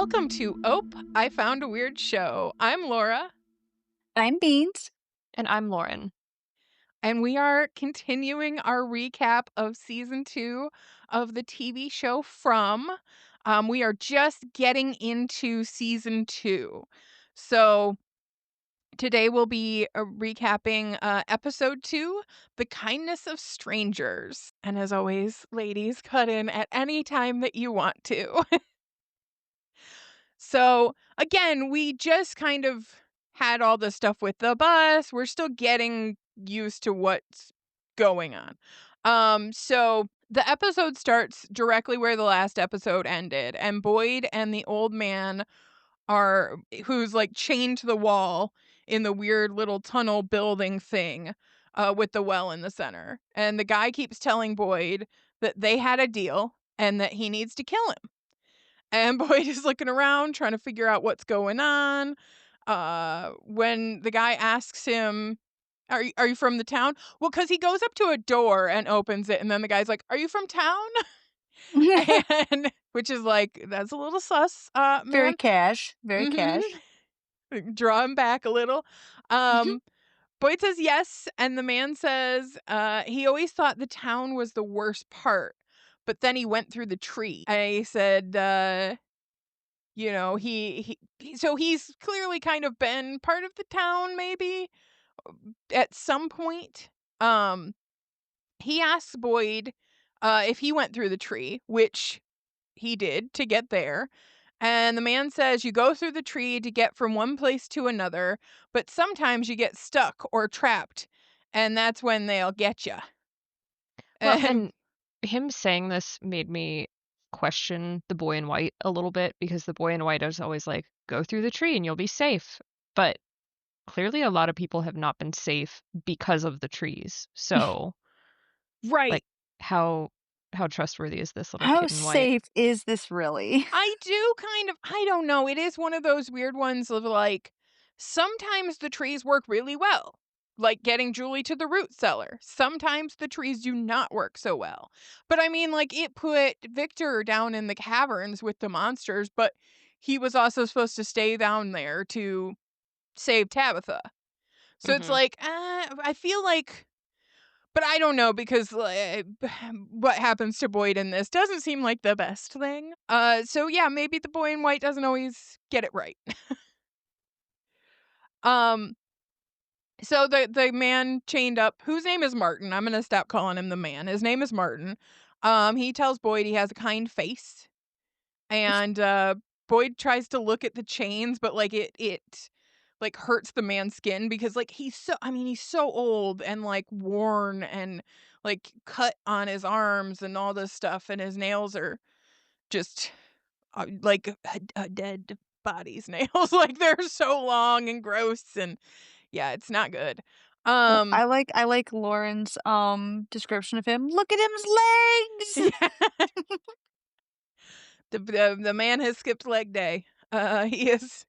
Welcome to Ope, I Found a Weird Show. I'm Laura, I'm Beanz. And I'm Lauren. and we are continuing our recap of season 2 of the TV show From. We are just getting into season 2. So today we'll be recapping episode 2, The Kindness of Strangers. And as always, ladies, cut in at any time that you want to. So again, we just kind of had all the stuff with the bus. We're still getting used to what's going on. So the episode starts directly where the last episode ended, and Boyd and the old man who's like chained to the wall in the weird little tunnel building thing with the well in the center. And the guy keeps telling Boyd that they had a deal and that he needs to kill him. And Boyd is looking around trying to figure out what's going on. When the guy asks him, are you from the town? Well, because he goes up to a door and opens it, and then the guy's like, are you from town? And which is like, that's a little sus, Very man. cash. Very Mm-hmm. cash. Draw him back a little. Mhm. Boyd says yes, and the man says he always thought the town was the worst part, but then he went through the tree. I said, so he's clearly kind of been part of the town maybe at some point. He asks Boyd if he went through the tree, which he did to get there. And the man says you go through the tree to get from one place to another, but sometimes you get stuck or trapped, and that's when they'll get you. Well, And and him saying this made me question the boy in white a little bit because the boy in white is always like, go through the tree and you'll be safe. But clearly a lot of people have not been safe because of the trees. So, right. like, how trustworthy is this little How kid in white? safe is this really? I don't know. It is one of those weird ones of like, sometimes the trees work really well, like getting Julie to the root cellar. Sometimes the trees do not work so well. But I mean, like, it put Victor down in the caverns with the monsters, but he was also supposed to stay down there to save Tabitha. So it's Mhm. like, I feel like, but I don't know because what happens to Boyd in this doesn't seem like the best thing. So yeah, maybe the boy in white doesn't always get it right. Um, so the man chained up, whose name is Martin. I'm gonna stop calling him the man. His name is Martin. He tells Boyd he has a kind face, and Boyd tries to look at the chains, but like it like hurts the man's skin because like he's so old and like worn and like cut on his arms and all this stuff, and his nails are just like a dead body's nails. Like they're so long and gross, and yeah, it's not good. Um I like Lauren's description of him. Look at him's legs. yeah, the man has skipped leg day. He is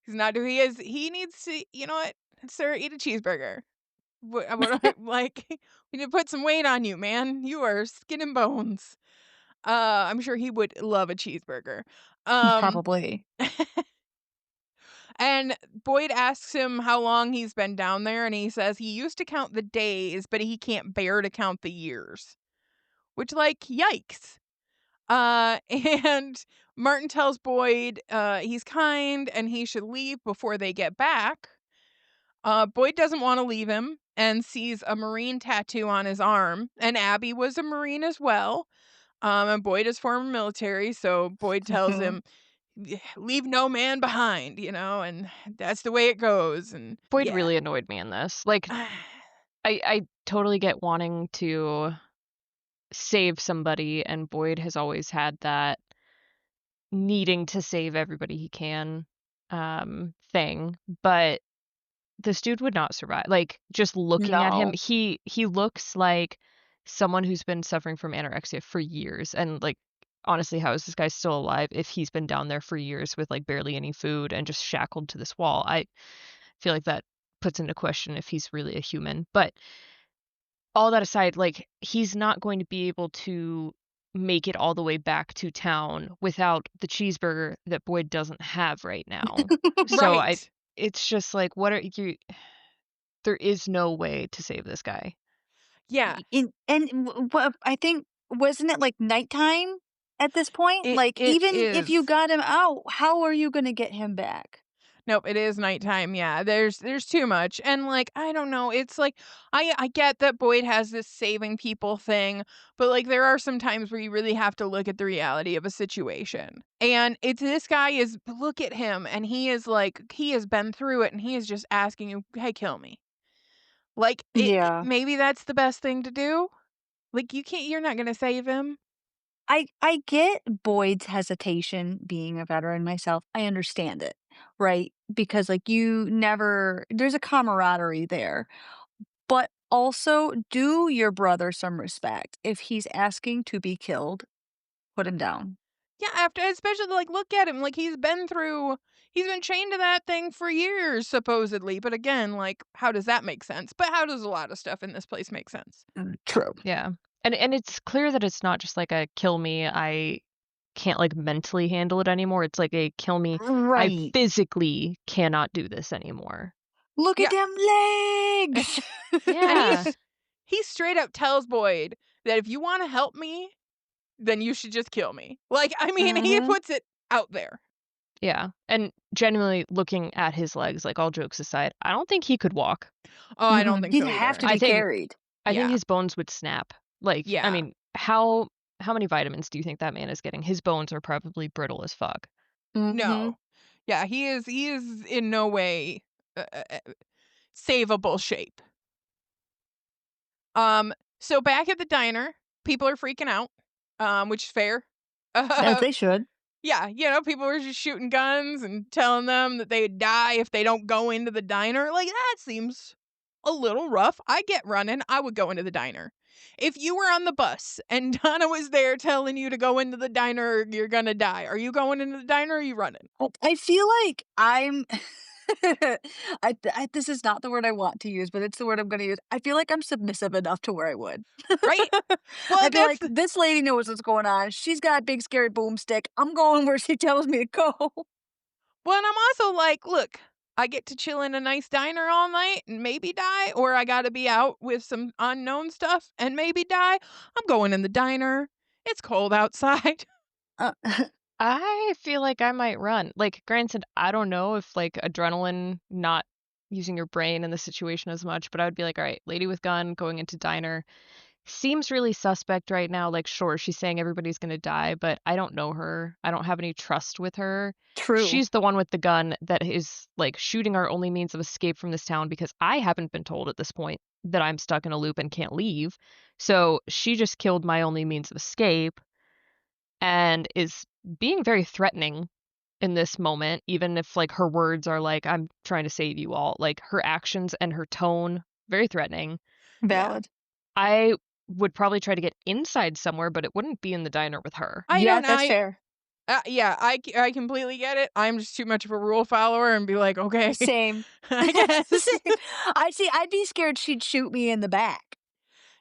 he's not do he needs to, you know what, sir, eat a cheeseburger. Like, we need to put some weight on you, man. You are skin and bones. I'm sure he would love a cheeseburger. Um, Probably. and Boyd asks him how long he's been down there, and he says he used to count the days, but he can't bear to count the years. Which, like, yikes. And Martin tells Boyd he's kind and he should leave before they get back. Boyd doesn't want to leave him and sees a Marine tattoo on his arm. And Abby was a Marine as well. And Boyd is former military, so Boyd tells him, leave no man behind, and that's the way it goes. And Boyd yeah. really annoyed me in this. Like, I totally get wanting to save somebody, and Boyd has always had that needing to save everybody he can thing, but this dude would not survive. Like, just looking at him, No. he looks like someone who's been suffering from anorexia for years, and, like, honestly, how is this guy still alive if he's been down there for years with, like, barely any food and just shackled to this wall? I feel like that puts into question if he's really a human, but all that aside, like, he's not going to be able to make it all the way back to town without the cheeseburger that Boyd doesn't have right now. So Right. it's just like, what are you? There is no way to save this guy. Yeah. What I think, wasn't it like nighttime at this point? Like, It even if you is. got him out, how are you gonna get him back? Nope, it is nighttime, yeah, there's too much, and, like, I don't know, it's like, I get that Boyd has this saving people thing, but, like, there are some times where you really have to look at the reality of a situation, and it's this guy is look at him, and he is, like he has been through it, and he is just asking you, "Hey, kill me." Like, it Yeah. maybe that's the best thing to do? Like, you're not gonna save him. I get Boyd's hesitation being a veteran myself. I understand it, right? Because, like, you never there's a camaraderie there. But also, do your brother some respect. If he's asking to be killed, put him down. Yeah, after especially, like, look at him, like, he's been chained to that thing for years, supposedly, but again, like, how does that make sense? But how does a lot of stuff in this place make sense? True. Yeah. And it's clear that it's not just like a kill me, I can't like mentally handle it anymore. It's like a kill me, I Right. physically cannot do this anymore. Look at Yeah, them legs. and Yeah. he straight up tells Boyd that if you wanna help me, then you should just kill me. Like, I mean, he Mhm. puts it out there. Yeah. And genuinely looking at his legs, like all jokes aside, I don't think he could walk. Oh, I don't Mm-mm. think He'd so have to either. I be think carried. I think Yeah, his bones would snap. Like, I yeah. mean, how many vitamins do you think that man is getting? His bones are probably brittle as fuck. Mhm. No. Yeah, he is in no way, savable shape. Um, so back at the diner, people are freaking out, which is fair. As Uh, they should. yeah, people were just shooting guns and telling them that they'd die if they don't go into the diner. Like, that seems a little rough. I get running. I would go into the diner. If you were on the bus and Donna was there telling you to go into the diner or you're gonna die, are you going into the diner or are you running? I feel like I'm this is not the word I want to use, but it's the word I'm gonna use. I feel like I'm submissive enough to where I would. Right? Well, I feel like this lady knows what's going on. She's got a big scary boomstick. I'm going where she tells me to go. well, and I'm also like, look, I get to chill in a nice diner all night and maybe die, or I gotta be out with some unknown stuff and maybe die. I'm going in the diner. It's cold outside. Uh, I feel like I might run. Like, granted, I don't know if like adrenaline not using your brain in the situation as much, but I would be like, all right, lady with gun going into diner seems really suspect right now. Like, sure, she's saying everybody's gonna die, but I don't know her. I don't have any trust with her. true. She's the one with the gun that is like shooting our only means of escape from this town because I haven't been told at this point that I'm stuck in a loop and can't leave. So she just killed my only means of escape and is being very threatening in this moment, even if like her words are like, I'm trying to save you all. Like her actions and her tone, very threatening. Yeah. Valid. I would probably try to get inside somewhere, but it wouldn't be in the diner with her. I Yeah, don't that's I fair. yeah, I completely get it. I'm just too much of a rule follower and be like, "Okay, Same. I guess." Same. I'd be scared she'd shoot me in the back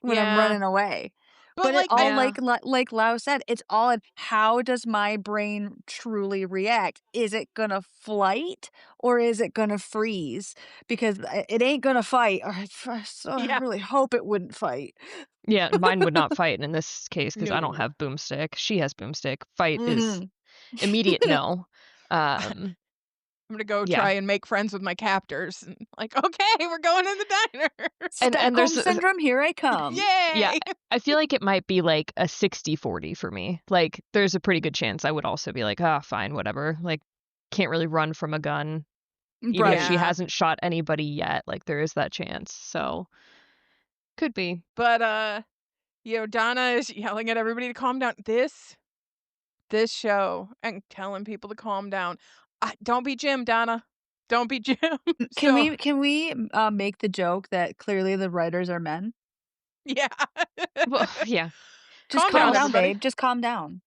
when I'm Yeah. running away. But, But it like, all and Yeah. like Lau said, it's all in how does my brain truly react? Is it gonna flight or is it gonna freeze? Because it ain't gonna fight. Or so I yeah. really hope it wouldn't fight. Yeah, mine would not fight in this case because I don't No. have boomstick. She has boomstick. Fight is Mhm. immediate no. I'm Um, gonna go yeah. try and make friends with my captors and like, "Okay, we're going in the diner." And Stockholm syndrome, here I come. yeah, Yay. I feel like it might be like a 60-40 for me. Like there's a pretty good chance I would also be like, ah, fine, whatever. Like can't really run from a gun even if Right. she Yeah. hasn't shot anybody yet. Like there is that chance. So could be. But, Donna is yelling at everybody to calm down. This show and telling people to calm down. Don't be Jim, Donna. Don't be Jim. Can So, we make the joke that clearly the writers are men? yeah. Well, yeah. Just Calm But calm down, down, also everybody. babe. Just calm down.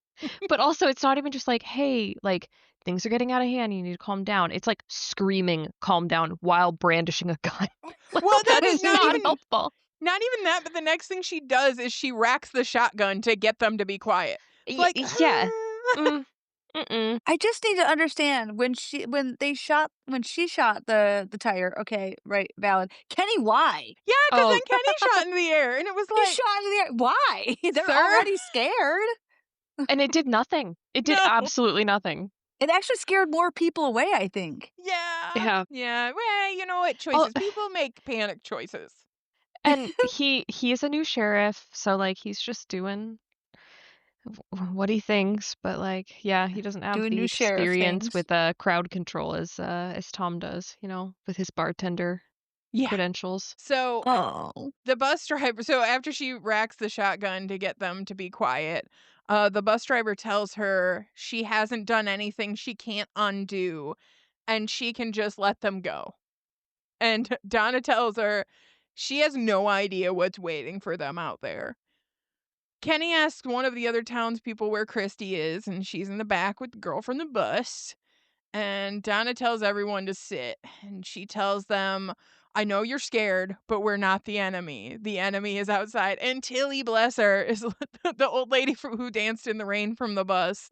but also it's not even just like, hey, like things are getting out of hand, you need to calm down. It's like screaming calm down while brandishing a gun. Like Well, that that's is not not even helpful. Not even that, but the next thing she does is she racks the shotgun to get them to be quiet. It's like, Yeah. Mm, mm-mm. I just need to understand when she shot the tire, okay, right, valid. Kenny, why? yeah, because then Oh, Kenny shot in the air, and it was He like, shot in the air. Why? They're sir, already scared. and it did nothing. It did no. absolutely nothing. It actually scared more people away, I think. Yeah. Yeah. Yeah. Well, you know what? Oh, Choices. People make panic choices. and he is a new sheriff, so, like, he's just doing what he thinks, but, like, yeah, he doesn't have Doing the new sheriff experience things. with, crowd control as Tom does, with his bartender Yeah. credentials. So Oh. the bus driver, so after she racks the shotgun to get them to be quiet, the bus driver tells her she hasn't done anything she can't undo and she can just let them go. And Donna tells her she has no idea what's waiting for them out there. Kenny asks one of the other townspeople where Christy is, and she's in the back with the girl from the bus. And Donna tells everyone to sit, and she tells them, I know you're scared, but we're not the enemy. The enemy is outside. And Tilly, bless her, is the old lady who danced in the rain from the bus.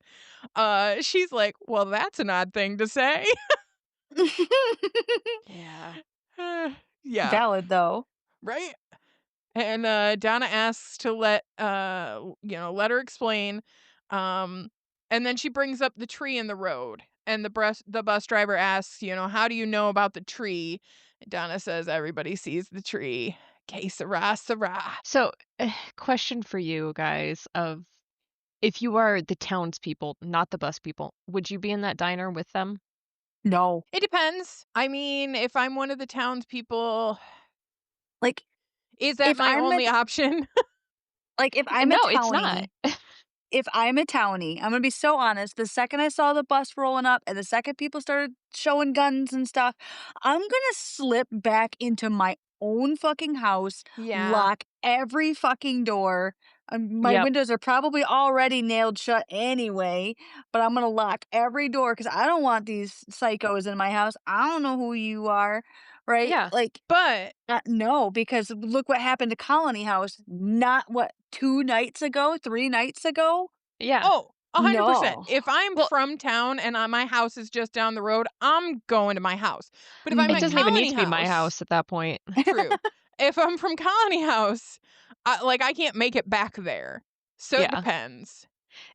She's like, well, that's an odd thing to say. Yeah. Yeah, Valid, though. right? And Donna asks to let let her explain. Um, and then she brings up the tree in the road. And the bus driver asks, how do you know about the tree? And Donna says, everybody sees the tree. Que sera, sera. So, question for you guys of if you are the townspeople, not the bus people, would you be in that diner with them? No. It depends. I mean, if I'm one of the townspeople, Like, is that if my I'm a only option? if I'm a No, it's not. townie if I'm a townie, I'm gonna be so honest, the second I saw the bus rolling up and the second people started showing guns and stuff, I'm gonna slip back into my own fucking house, Yeah, lock every fucking door. My Yep. windows are probably already nailed shut anyway, but I'm gonna lock every door because I don't want these psychos in my house. I don't know who you are, right? Yeah. Like, but no, because look what happened to Colony House. Not what 2 nights ago, 3 nights ago. Yeah. oh, 100%. No. If I'm Well, from town and my house is just down the road, I'm going to my house. But if I'm it at doesn't even need Mhm. Colony to be my House, house at that point. true. If I'm from Colony House, I can't make it back there. So it Yeah. depends.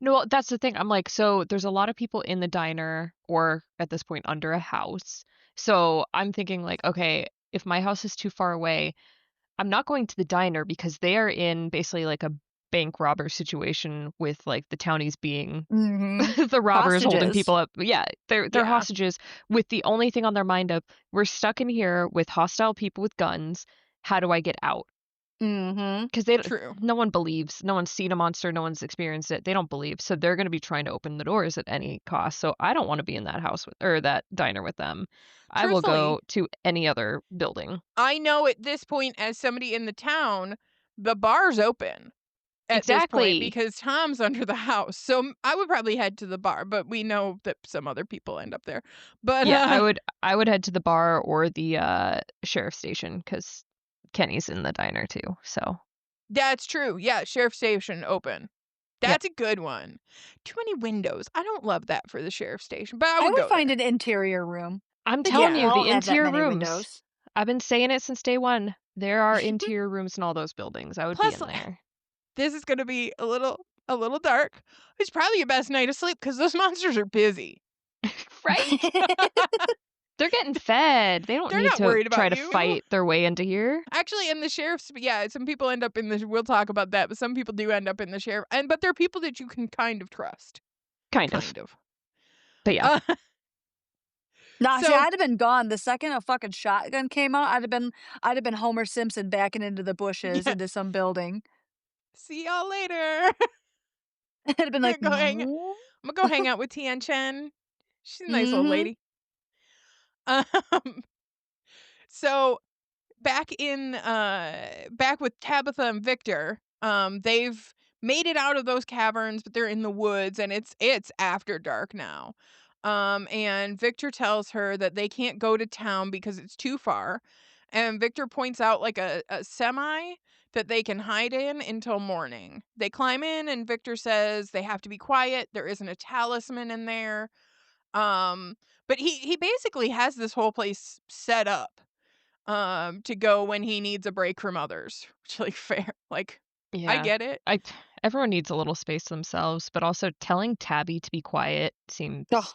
No, well, that's the thing. I'm like, so there's a lot of people in the diner or at this point under a house. So I'm thinking like, okay, if my house is too far away, I'm not going to the diner because they are in basically like a bank robber situation with like the townies being Mhm. the robbers holding Hostages. people up. Yeah, they're Yeah, hostages with the only thing on their mind of we're stuck in here with hostile people with guns. How do I get out? Mhm. Because true. no one believes, no one's seen a monster, no one's experienced it. They don't believe, so they're going to be trying to open the doors at any cost. So I don't want to be in that house with or that diner with them. I will Truthfully, go to any other building. I know at this point, as somebody in the town, the bar's open at this point Exactly. because Tom's under the house. So I would probably head to the bar, but we know that some other people end up there. But Yeah, I would head to the bar or the sheriff's station because Kenny's in the diner too. So that's true. Yeah, sheriff's station open. yep. That's a good one. Too many windows. I don't love that for the sheriff's station, but I I would would go find there. an interior room. I'm They telling can't Yeah. you, all the have that interior many rooms. windows. I've been saying it since day one. There are interior rooms in all those buildings. I would be Plus, in there. this is going to be a little dark. It's probably your best night of sleep because those monsters are busy. Right? They're getting fed. They don't They're need not to worried try about to you. fight their way into here. Actually, in the sheriff's, yeah, some people end up in the. We'll talk about that, but some people do end up in the sheriff, but they're people that you can kind of trust, Kind of. kind of. But yeah. Uh, Nah, see, so I'd have been gone the second a fucking shotgun came out. I'd have been Homer Simpson backing into the bushes yeah, into some building. see y'all later. I'd have been I'm like, gonna go hang. I'm no. gonna go hang out with Tian Chen. She's a nice old Mhm. lady. Um, so back with Tabitha and Victor, they've made it out of those caverns, but they're in the woods and it's after dark now. And Victor tells her that they can't go to town because it's too far. and Victor points out like a semi that they can hide in until morning. They climb in and Victor says they have to be quiet. There isn't a talisman in there. Um, but he basically has this whole place set up to go when he needs a break from others. Which like fair. Like I Yeah. get it. I Everyone needs a little space to themselves, but also telling Tabby to be quiet seems Ugh.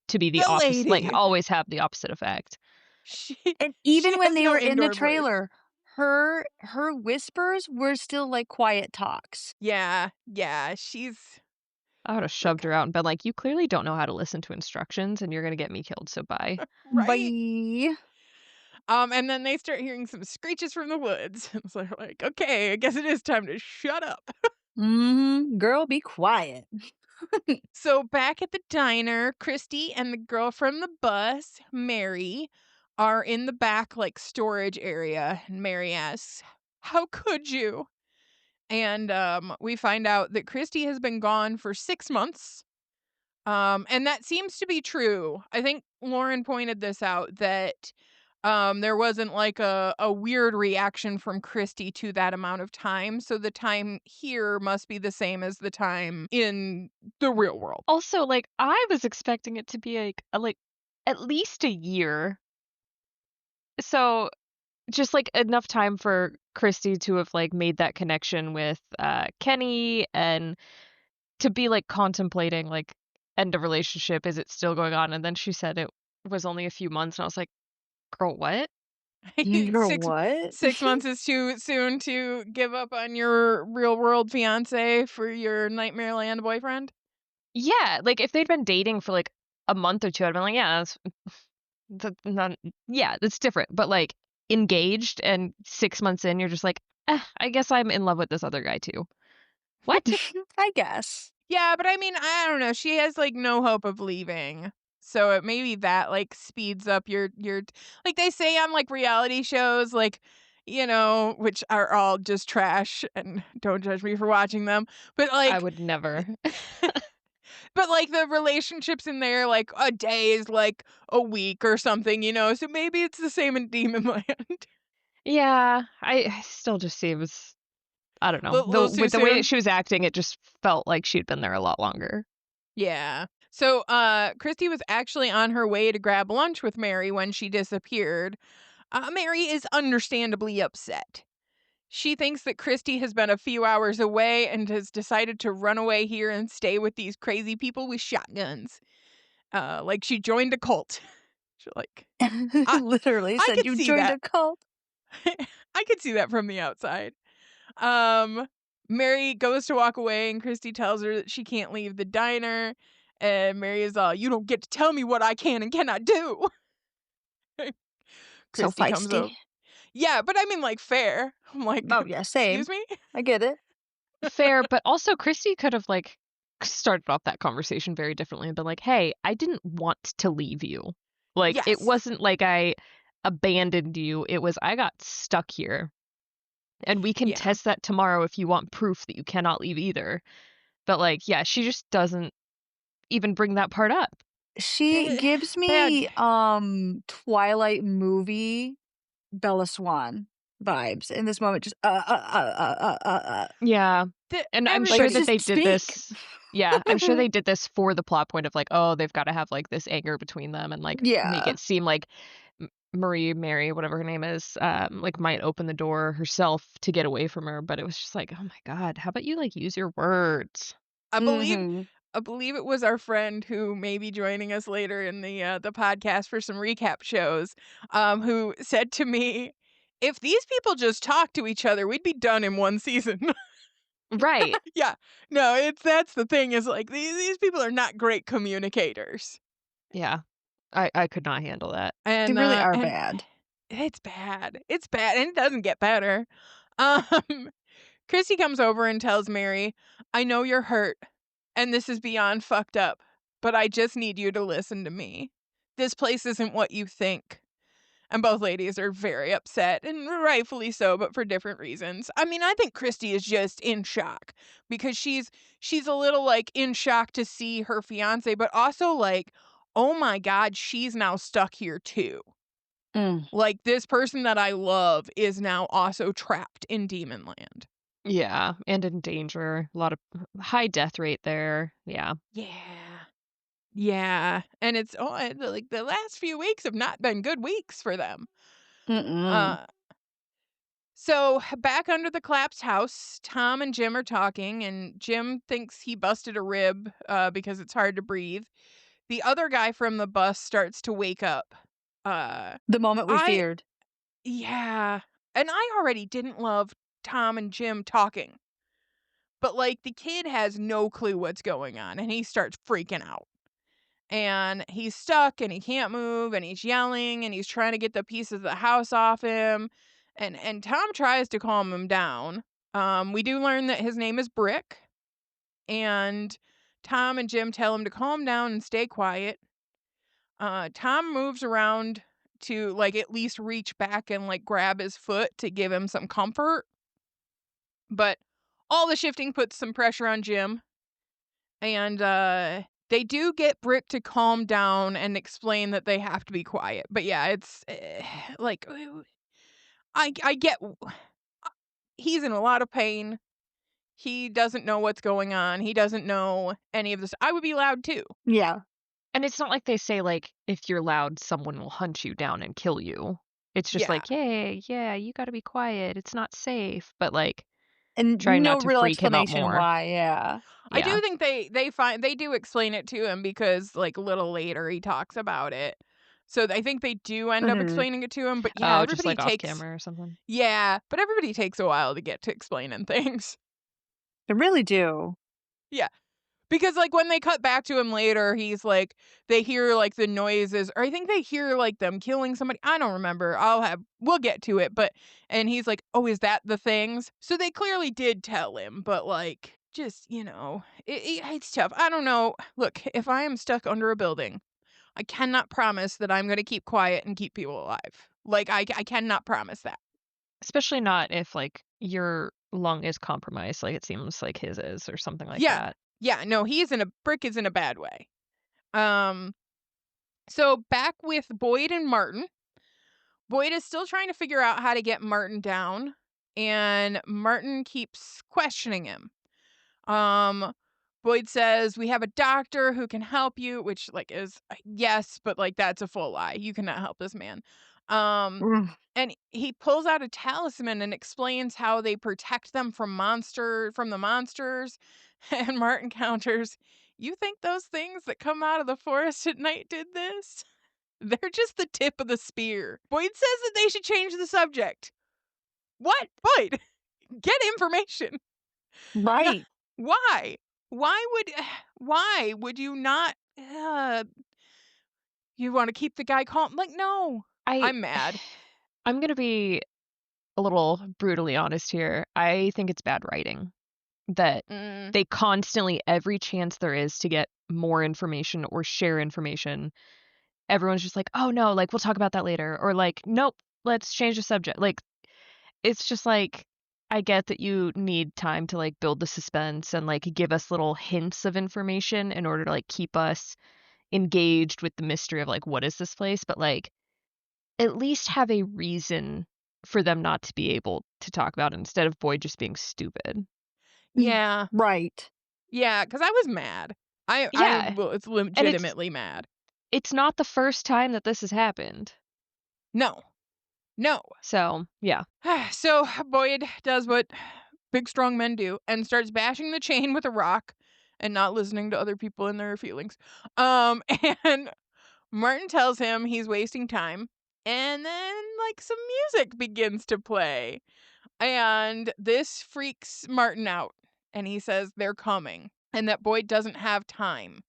to be the The opposite, like, lady. always have the opposite effect. She And she even when has they no were in the indoor voice. trailer, her whispers were still, like, quiet talks. Yeah, yeah, she's I would have like shoved her out and been like, "You clearly don't know how to listen to instructions, and you're gonna get me killed, so bye." right. Bye. And then they start hearing some screeches from the woods. So they're like, okay, I guess it is time to shut up. Mhm. Girl, be quiet. So back at the diner, Christy and the girl from the bus, Mary, are in the back like storage area. And Mary asks, how could you? And we find out that Christy has been gone for 6 months. And that seems to be true. I think Lauren pointed this out that there wasn't like a weird reaction from Christy to that amount of time. So the time here must be the same as the time in the real world. Also, like, I was expecting it to be, like, at least a year. So, just, like, enough time for Christy to have, like, made that connection with, Kenny and to be, like, contemplating, like, end of relationship, is it still going on? And then she said it was only a few months, and I was like, "Girl, what?" Girl, six what? 6 months is too soon to give up on your real world fiance for your Nightmare Land boyfriend. Yeah, like, if they'd been dating for, like, a month or 2, I'd been like, "Yeah, that's not yeah, that's different." But, like, engaged and 6 months in, you're just like, I guess I'm in love with this other guy too." What? I guess. Yeah, but I mean, I don't know. She has like no hope of leaving. So it maybe that like speeds up your like they say on like reality shows like which are all just trash and don't judge me for watching them. But I like would never. but like the relationships in there like a day is like a week or something. So maybe it's the same in Demon Land. Yeah, I still just seems I don't know. Little too With the way that soon. she was acting, it just felt like she'd been there a lot longer. Yeah. So Christy was actually on her way to grab lunch with Mary when she disappeared. Mary is understandably upset. She thinks that Christy has been a few hours away and has decided to run away here and stay with these crazy people with shotguns. Like she joined a cult. She's like, I Literally I said could you see joined that. a cult. I could see that from the outside. Um, Mary goes to walk away, and Christy tells her that she can't leave the diner. And Mary is all, "You don't get to tell me what I can and cannot do." So Christy comes feisty. over. Yeah, but I mean, like, fair. I'm like, Oh, yeah, excuse same. me? I get it. Fair, but also Christy could have, like, started off that conversation very differently and been like, "Hey, I didn't want to leave you." Like, it Yes. wasn't like I abandoned you, it was I got stuck here, and we can Yeah. test that tomorrow if you want proof that you cannot leave either. But, like, yeah, she just doesn't even bring that part up. She gives Bad. me, Twilight movie Bella Swan vibes in this moment, just, Yeah, and I'm like, sure Everybody. that they "Just did speak." this yeah, I'm sure they did this for the plot point of, like, oh, they've gotta have, like, this anger between them and, like, make Yeah. it seem like Mary, whatever her name is, like, might open the door herself to get away from her, but it was just like, "Oh my god, how about you, like, use your words?" I believe Mhm. I believe it was our friend who may be joining us later in the podcast for some recap shows, who said to me, "If these people just talk to each other, we'd be done in one season." Right. Yeah. No, that's the thing is, like, these people are not great communicators. Yeah. I could not handle that. They And, really are and bad. it's bad. It's bad, and it doesn't get better. Um, Chrissy comes over and tells Mary, "I know you're hurt, and this is beyond fucked up, but I just need you to listen to me. This place isn't what you think." And both ladies are very upset, and rightfully so, but for different reasons. I mean, I think Christy is just in shock because she's a little like in shock to see her fiance, but also like, oh my god, she's now stuck here too. Mm. Like, this person that I love is now also trapped in Demon Land. Yeah, and in danger. A lot of high death rate there. Yeah. Yeah. Yeah, and it's like, the last few weeks have not been good weeks for them. Mm-mm. Uh, so back under the collapsed house, Tom and Jim are talking, and Jim thinks he busted a rib, because it's hard to breathe. The other guy from the bus starts to wake up. Uh, The moment we I feared. Yeah, and I already didn't love Tom and Jim talking, but, like, the kid has no clue what's going on, and he starts freaking out. And he's stuck and he can't move and he's yelling and he's trying to get the pieces of the house off him. And Tom tries to calm him down. We do learn that his name is Brick, and Tom and Jim tell him to calm down and stay quiet. Tom moves around to, like, at least reach back and, like, grab his foot to give him some comfort. But all the shifting puts some pressure on Jim. And, they do get Brick to calm down and explain that they have to be quiet. But yeah, it's, like, I get he's in a lot of pain. He doesn't know what's going on. He doesn't know any of this. I would be loud too. Yeah. And it's not like they say, like, if you're loud, someone will hunt you down and kill you. It's just Yeah. like, "Hey, yeah, you gotta be quiet. It's not safe." But, like, And try no not to real freak him out explanation more. why, yeah. I Yeah. do think they do explain it to him because, like, a little later he talks about it. So I think they do end up Mhm. explaining it to him. But yeah, Oh, just, everybody like, off takes camera or something? yeah, but everybody takes a while to get to explaining things. They really do. Yeah. Because, like, when they cut back to him later, he's like they hear, like, the noises, or I think they hear, like, them killing somebody. I don't remember. We'll get to it, but and he's like, "Oh, is that the things?" So they clearly did tell him, but, like, just, it's tough. I don't know. Look, if I am stuck under a building, I cannot promise that I'm gonna keep quiet and keep people alive. Like, I cannot promise that. Especially not if, like, your lung is compromised, like it seems like his is or something like Yeah. that. Yeah, no, Brick is in a bad way. Um, so back with Boyd and Martin. Boyd is still trying to figure out how to get Martin down, and Martin keeps questioning him. Um, Boyd says, "We have a doctor who can help you," which, like, is yes, but, like, that's a full lie. You cannot help this man. Um, Mm. and he pulls out a talisman and explains how they protect them from the monsters. And Martin counters, "You think those things that come out of the forest at night did this? They're just the tip of the spear." Boyd says that they should change the subject. What? Boyd, get information. No, Right. why? Why would why would you not you want to keep the guy calm? Like, no. I I'm mad. I'm gonna be a little brutally honest here. I think it's bad writing that Mm, they constantly, every chance there is to get more information or share information, everyone's just like, "Oh, no, like, we'll talk about that later," or like, "Nope, let's change the subject." Like, it's just like, I get that you need time to, like, build the suspense and, like, give us little hints of information in order to, like, keep us engaged with the mystery of, like, what is this place, but, like, at least have a reason for them not to be able to talk about it instead of Boyd just being stupid. Mm. yeah. Right. Yeah, cuz I was mad. I Yeah, was and legitimately mad. it's not the first time that this has happened. No. No. So, yeah. So Boyd does what big strong men do and starts bashing the chain with a rock and not listening to other people and their feelings. And Martin tells him he's wasting time, and then, like, some music begins to play. And this freaks Martin out, and he says they're coming and that Boyd doesn't have time.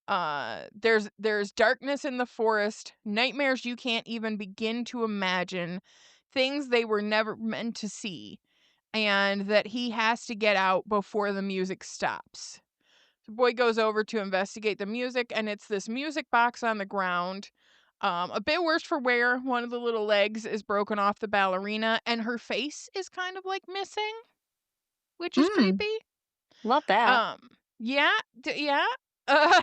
There's darkness in the forest, nightmares you can't even begin to imagine, things they were never meant to see, and that he has to get out before the music stops. The boy goes over to investigate the music, and it's this music box on the ground. A bit worse for wear. One of the little legs is broken off the ballerina, and her face is kind of, like, missing, which is Mm. creepy. Love that. Um, yeah, yeah. Uh,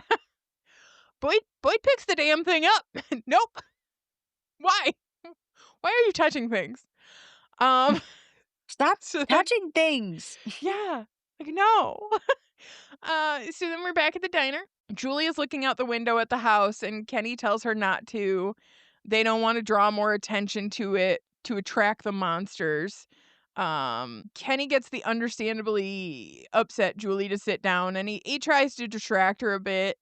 Boyd picks the damn thing up. Nope. Why? Why are you touching things? Um, Stop so then, touching things. yeah, like, no. So then we're back at the diner. Julia's looking out the window at the house, and Kenny tells her not to. They don't want to draw more attention to it to attract the monsters. Kenny gets the understandably upset Julie to sit down, and he tries to distract her a bit.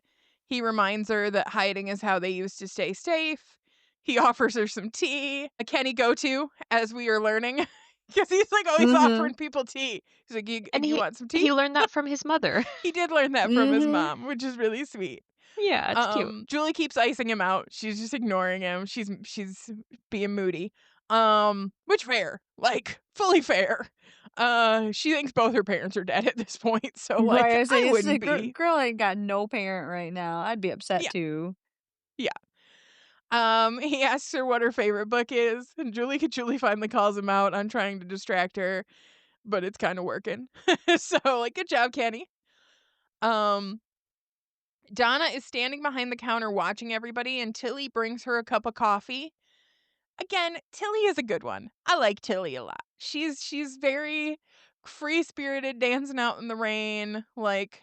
He reminds her that hiding is how they used to stay safe. He offers her some tea. A Kenny go-to, as we are learning, because he's like always Mhm. offering people tea. He's like, And you want some he tea? learned that from his mother. He did learn that from his Mhm. mom, which is really sweet. Yeah, it's cute. Julie keeps icing him out. She's just ignoring him. She's being moody. Which fair. Like, fully fair. She thinks both her parents are dead at this point, so Right, like I I say it's wouldn't like be. girl ain't got no parent right now. I'd be upset Yeah, too. yeah. He asks her what her favorite book is, and Julie finally calls him out on trying to distract her, but it's kind of working. So like, good job, Kenny. Um, Donna is standing behind the counter watching everybody, and Tilly brings her a cup of coffee. Again, Tilly is a good one. I like Tilly a lot. She's very free-spirited, dancing out in the rain. Like,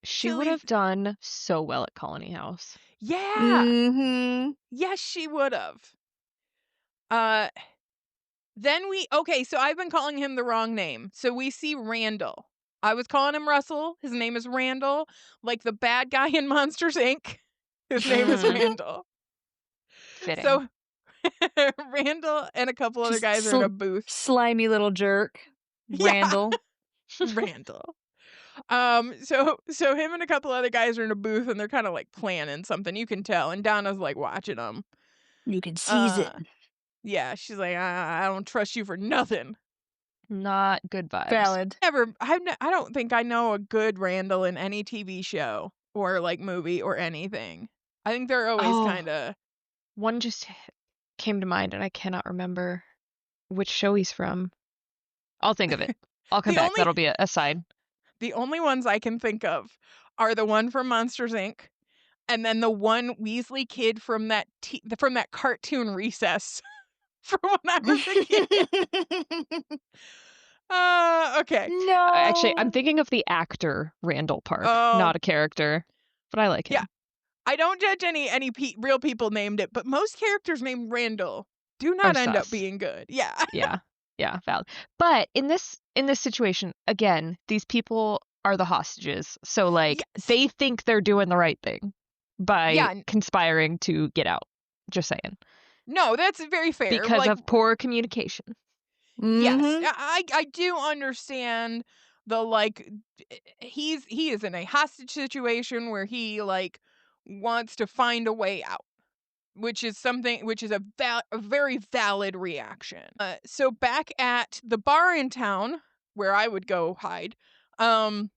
She would Tilly, have done so well at Colony House. yeah, Mhm. yes, she would have. Uh, then okay, so I've been calling him the wrong name. So we see Randall. I was calling him Russell. His name is Randall, like the bad guy in Monsters Inc. His name is Mm, Randall. fitting. So Randall and a couple other Just guys are in a booth. slimy little jerk. Yeah, Randall. Randall. So him and a couple other guys are in a booth and they're kind of like planning something. You can tell, and Donna's like watching them. You can seize it. Uh, yeah, she's like, I don't trust you for nothing. Not good vibes. Valid. I don't think I know a good Randall in any TV show or like movie or anything. I think they're always Oh, kind of one just came to mind and I cannot remember which show he's from. I'll think of it. I'll come the back. only That'll be a side. the only ones I can think of are the one from Monsters Inc. and then the one Weasley kid from from that cartoon Recess from when I was a kid. Okay. Actually, I'm No. thinking of the actor Randall Park, Oh, not a character, but I like yeah. him. I don't judge any real people named it, but most characters named Randall do Are not end up sus. being good. Yeah. Yeah. Yeah, valid. But in this situation, again, these people are the hostages. So like Yes. they think they're doing the right thing by Yeah. conspiring to get out. Just saying. No, that's very fair. Because Like, of poor communication. yes, Mhm. I do understand the like he is in a hostage situation where he like wants to find a way out, which is a very valid reaction. So back at the bar in town where I would go hide, um,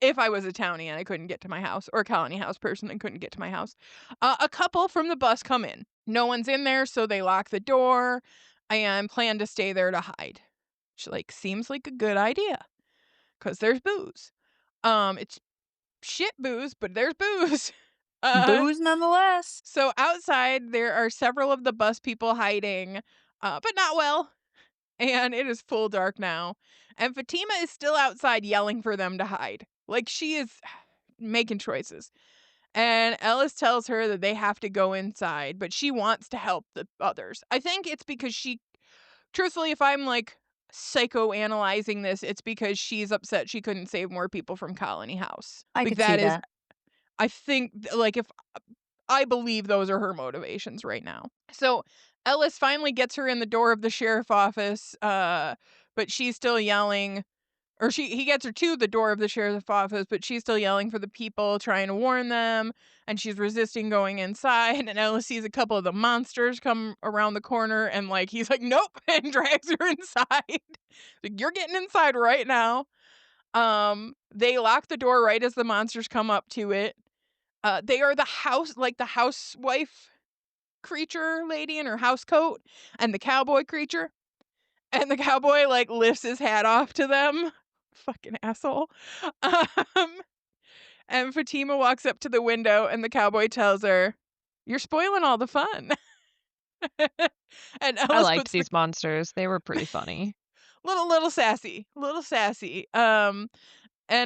if I was a townie and I couldn't get to my house, or a colony house person and couldn't get to my house, a couple from the bus come in. No one's in there, so they lock the door and plan to stay there to hide. Which like seems like a good idea because there's booze. It's shit booze, but there's booze. Uh, Booze nonetheless. so outside there are several of the bus people hiding, but not well. And it is full dark now. And Fatima is still outside yelling for them to hide. Like she is making choices. And Ellis tells her that they have to go inside, but she wants to help the others. I think it's because truthfully, if I'm like psychoanalyzing this, it's because she's upset she couldn't save more people from Colony House. I Like could see that is, that. I think, like if I believe those are her motivations right now. So Ellis finally gets her in the door of the sheriff office, but she's still yelling. Or he gets her to the door of the sheriff's office, but she's still yelling for the people, trying to warn them, and she's resisting going inside. And Ellis sees a couple of the monsters come around the corner, and like he's like, "Nope," and drags her inside. Like, you're getting inside right now. They lock the door right as the monsters come up to it. They are the housewife creature lady in her house coat, and the cowboy creature. And the cowboy, like, lifts his hat off to them. Fucking asshole. Um, and Fatima walks up to the window, and the cowboy tells her, "You're spoiling all the fun." And I Ellis liked puts the these monsters. They were pretty funny. little sassy, little sassy. And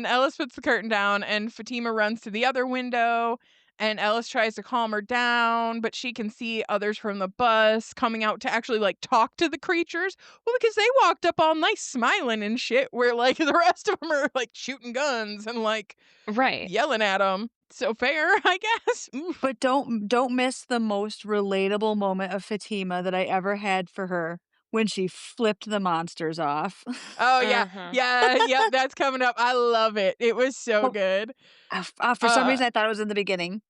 Ellis puts the curtain down, and Fatima runs to the other window, and Ellis tries to calm her down, but she can see others from the bus coming out to actually, like, talk to the creatures. Well, because they walked up all nice smiling and shit, where, like, the rest of them are, like, shooting guns and, like, Right. yelling at them. So fair, I guess. Oof. But don't miss the most relatable moment of Fatima that I ever had for her when she flipped the monsters off. Oh, yeah. Mhm. Yeah, yep, that's coming up. I love it. It was so Well, good. for some Uh reason, I thought it was in the beginning.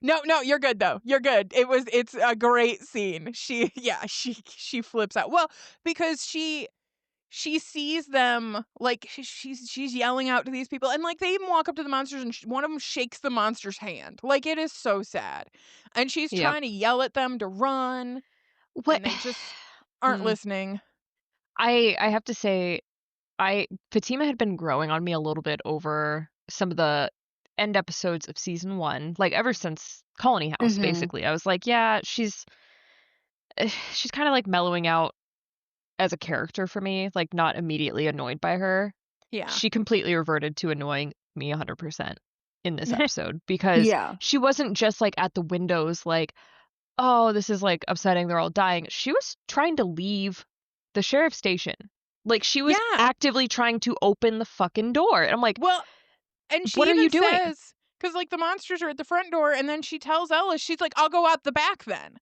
No, you're good though. You're good. It's a great scene. She yeah, she flips out. Well, because she sees them, like, she's yelling out to these people, and, like, they even walk up to the monsters, and one of them shakes the monster's hand. Like, it is so sad. And she's Yep. trying to yell at them to run, What and they just aren't Hmm. listening. I have to say, Fatima had been growing on me a little bit over some of the end episodes of season 1, like, ever since Colony House, Mhm. basically. I was like, "Yeah, she's kinda, like, mellowing out as a character for me, like, not immediately annoyed by her." Yeah. She completely reverted to annoying me 100% in this episode because Yeah. she wasn't just, like, at the windows like, "Oh, this is, like, upsetting, they're all dying." She was trying to leave the sheriff's station. Like, she was Yeah. actively trying to open the fucking door, and I'm like, Well, and "What she are you even doing?" says, because, like, the monsters are at the front door, and then she tells Ellis, she's like, "I'll go out the back then."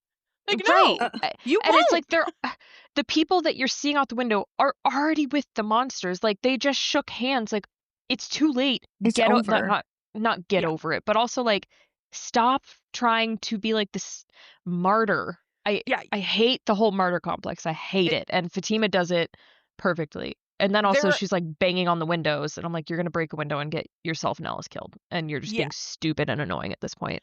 Like, Right, no, you and it's like won't. they're the people that you're seeing out the window are already with the monsters, like, they just shook hands, like, it's too late. It's Get o over. not get Yeah. over it, but also, like, stop trying to be like this martyr. Yeah. I hate the whole martyr complex, I hate It, it, and Fatima does it perfectly, and then also there she's, like, banging on the windows, and I'm like, "You're gonna break a window and get yourself and Ellis killed, and you're just yeah. being stupid and annoying at this point."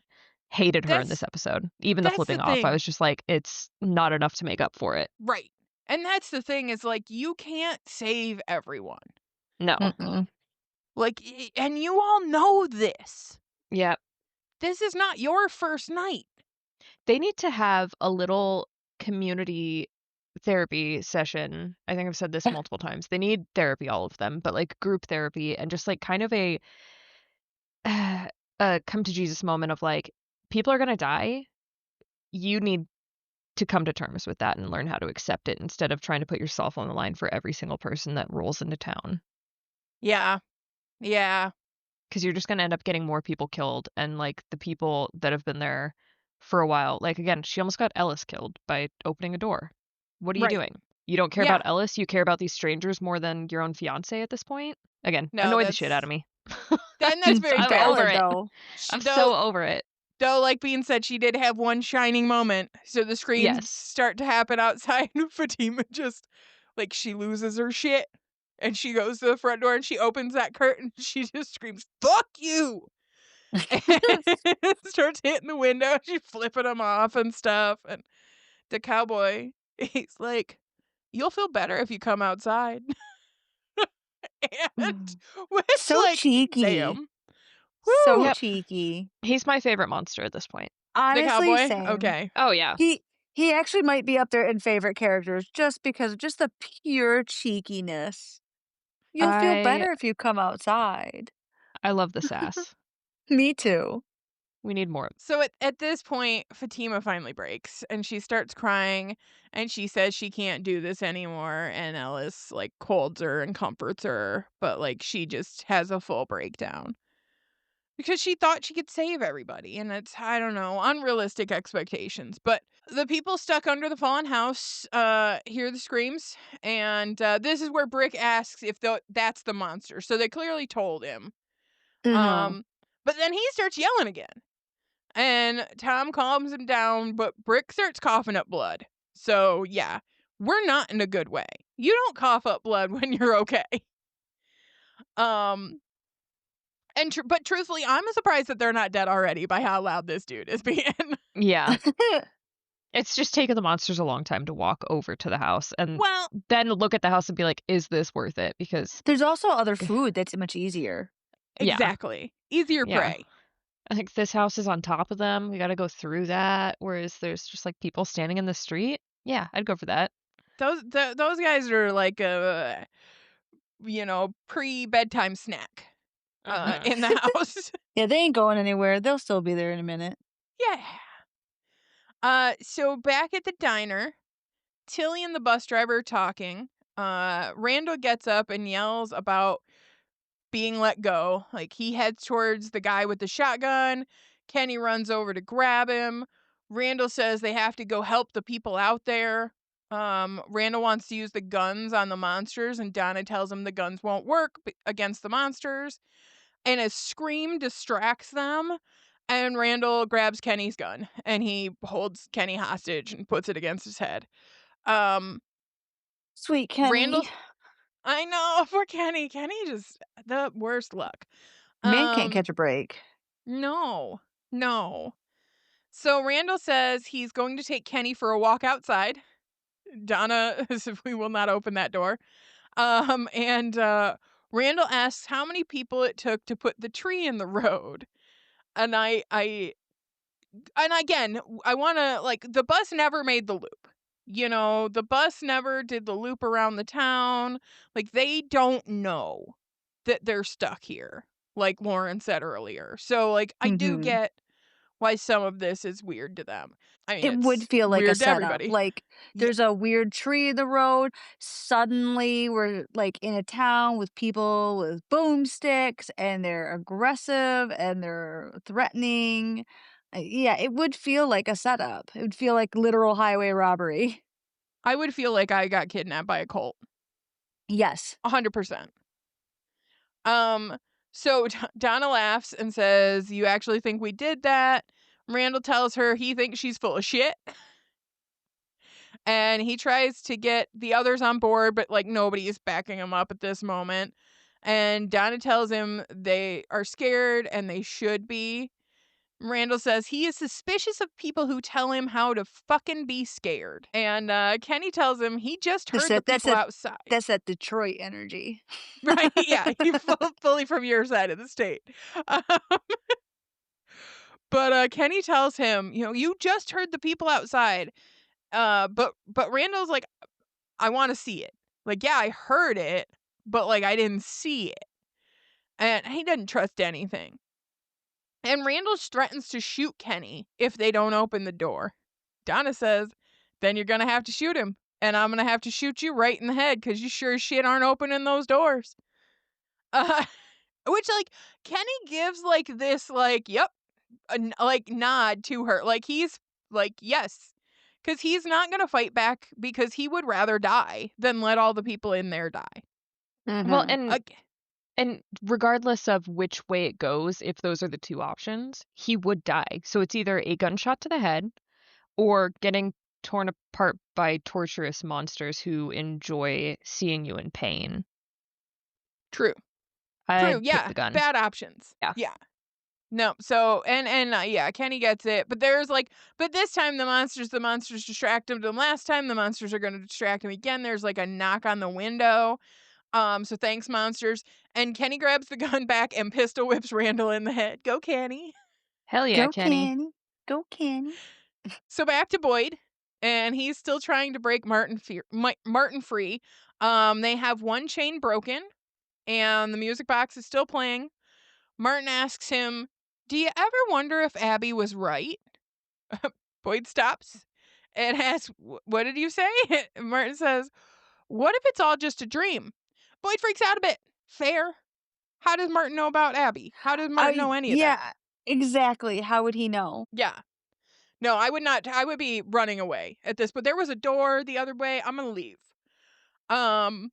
Hated her in this That's episode. Even the that's the flipping off, I thing. was just like, "It's not enough to make up for it." Right. And that's the thing, is, like, you can't save everyone. No. Mm-mm. Like, and you all know this. Yeah. This is not your first night. They need to have a little community therapy session. I think I've said this multiple times. They need therapy, all of them, but, like, group therapy and just, like, kind of a come to Jesus moment of, like, people are gonna die. You need to come to terms with that and learn how to accept it instead of trying to put yourself on the line for every single person that rolls into town. Yeah. Yeah. Because you're just gonna end up getting more people killed, and, like, the people that have been there for a while like, again, she almost got Ellis killed by opening a door. What are you Right. doing? You don't care Yeah. about Ellis, you care about these strangers more than your own fiancé at this point? Again, No, annoyed the shit out that's of me. then that's very I'm fair. over Valid it. though. I'm Though so over it. like Bean said, she did have one shining moment. So the screams Yes. start to happen outside, and Fatima just, like, she loses her shit, and she goes to the front door, and she opens that curtain, she just screams, "Fuck you!" And starts hitting the window, she's flipping them off and stuff, and the cowboy, he's like, "You'll feel better if you come outside." And Mm. which, So like, cheeky. damn. So Woo! Yep. cheeky. He's my favorite monster at this point. The Honestly, cowboy? same. Okay. Oh, yeah. He he actually might be up there in favorite characters just because of just the pure cheekiness. You'll feel I better if you come outside. I love the sass. Me too. We need more of So at this point, Fatima finally breaks, and she starts crying, and she says she can't do this anymore, and Ellis, like, holds her and comforts her, but, like, she just has a full breakdown. Because she thought she could save everybody, and it's, I don't know, unrealistic expectations. But the people stuck under the fallen house hear the screams, and this is where Brick asks if that's the monster. So they clearly told him. Mhm. Um, but then he starts yelling again, and Tom calms him down, but Brick starts coughing up blood. So yeah, we're not in a good way. You don't cough up blood when you're okay. Um, but truthfully, I'm surprised that they're not dead already by how loud this dude is being. Yeah. It's just taken the monsters a long time to walk over to the house and Well, then look at the house and be like, "Is this worth it?" Because There's also other food that's much easier. yeah, exactly. Easier yeah. prey. Like, this house is on top of them, we gotta go through that, whereas there's just, like, people standing in the street? Yeah, I'd go for that. Those guys are like a, pre-bedtime snack, Mhm. in the house. Yeah, they ain't going anywhere. They'll still be there in a minute. Yeah. So back at the diner, Tilly and the bus driver are talking. Randall gets up and yells about being let go. Like, he heads towards the guy with the shotgun. Kenny runs over to grab him. Randall says they have to go help the people out there. Randall wants to use the guns on the monsters, and Donna tells him the guns won't work against the monsters. And a scream distracts them. And Randall grabs Kenny's gun and he holds Kenny hostage and puts it against his head. Um, Sweet Kenny. Randall's I know, for Kenny. Kenny just the worst luck. Man can't Um, catch a break. no. No. So Randall says he's going to take Kenny for a walk outside. Donna says we will not open that door. And Randall asks how many people it took to put the tree in the road. And and again, I want to, like, the bus never made the loop. The bus never did the loop around the town. Like, they don't know that they're stuck here, like Lauren said earlier. So, like, I do Mhm. get why some of this is weird to them. I mean, It would it's feel like a weird to setup, everybody. like, Yeah, there's a weird tree in the road, suddenly we're, like, in a town with people with boomsticks, and they're aggressive, and they're threatening. Yeah, it would feel like a setup. It would feel like literal highway robbery. I would feel like I got kidnapped by a cult. Yes. 100%. Um, so Donna laughs and says, "You actually think we did that?" Randall tells her he thinks she's full of shit. And he tries to get the others on board, but like nobody is backing him up at this moment. And Donna tells him they are scared and they should be. Randall says he is suspicious of people who tell him how to fucking be scared. And Kenny tells him he just That's heard the that that's people that outside. that's that Detroit energy. Right? Yeah, he's fully from your side of the state. Uh, but Kenny tells him, you just heard the people outside. But Randall's like, I want to see it. Like, yeah, I heard it, but like I didn't see it. And he doesn't trust anything. And Randall threatens to shoot Kenny if they don't open the door. Donna says, then you're going to have to shoot him. And I'm going to have to shoot you right in the head because you sure as shit aren't opening those doors. Uh, which, like, Kenny gives, like, this, like, yep, like, nod to her. Like, he's, like, yes. Because he's not going to fight back because he would rather die than let all the people in there die. Well, Mhm. and regardless of which way it goes, if those are the 2 options, he would die. So it's either a gunshot to the head or getting torn apart by torturous monsters who enjoy seeing you in pain. True. True, I'd pick yeah, the gun. bad options. Yeah. Yeah. No, so yeah, Kenny gets it, but there's like, but this time the monsters distract him. The last time the monsters are going to distract him again. There's like a knock on the window. So thanks, monsters. And Kenny grabs the gun back and pistol whips Randall in the head. Go, Kenny. Hell yeah, Go Kenny. Kenny. Go Kenny. So back to Boyd, and he's still trying to break Martin free. They have one chain broken, and the music box is still playing. Martin asks him, "Do you ever wonder if Abby was right?" Boyd stops and asks, "What did you say?" Martin says, "What if it's all just a dream?" Boyd freaks out a bit. Fair. How does Martin know about Abby? How does Martin know any of that? Yeah, exactly. How would he know? Yeah. No, I would not. I would be running away at this, but there was a door the other way. I'm going to leave. Um,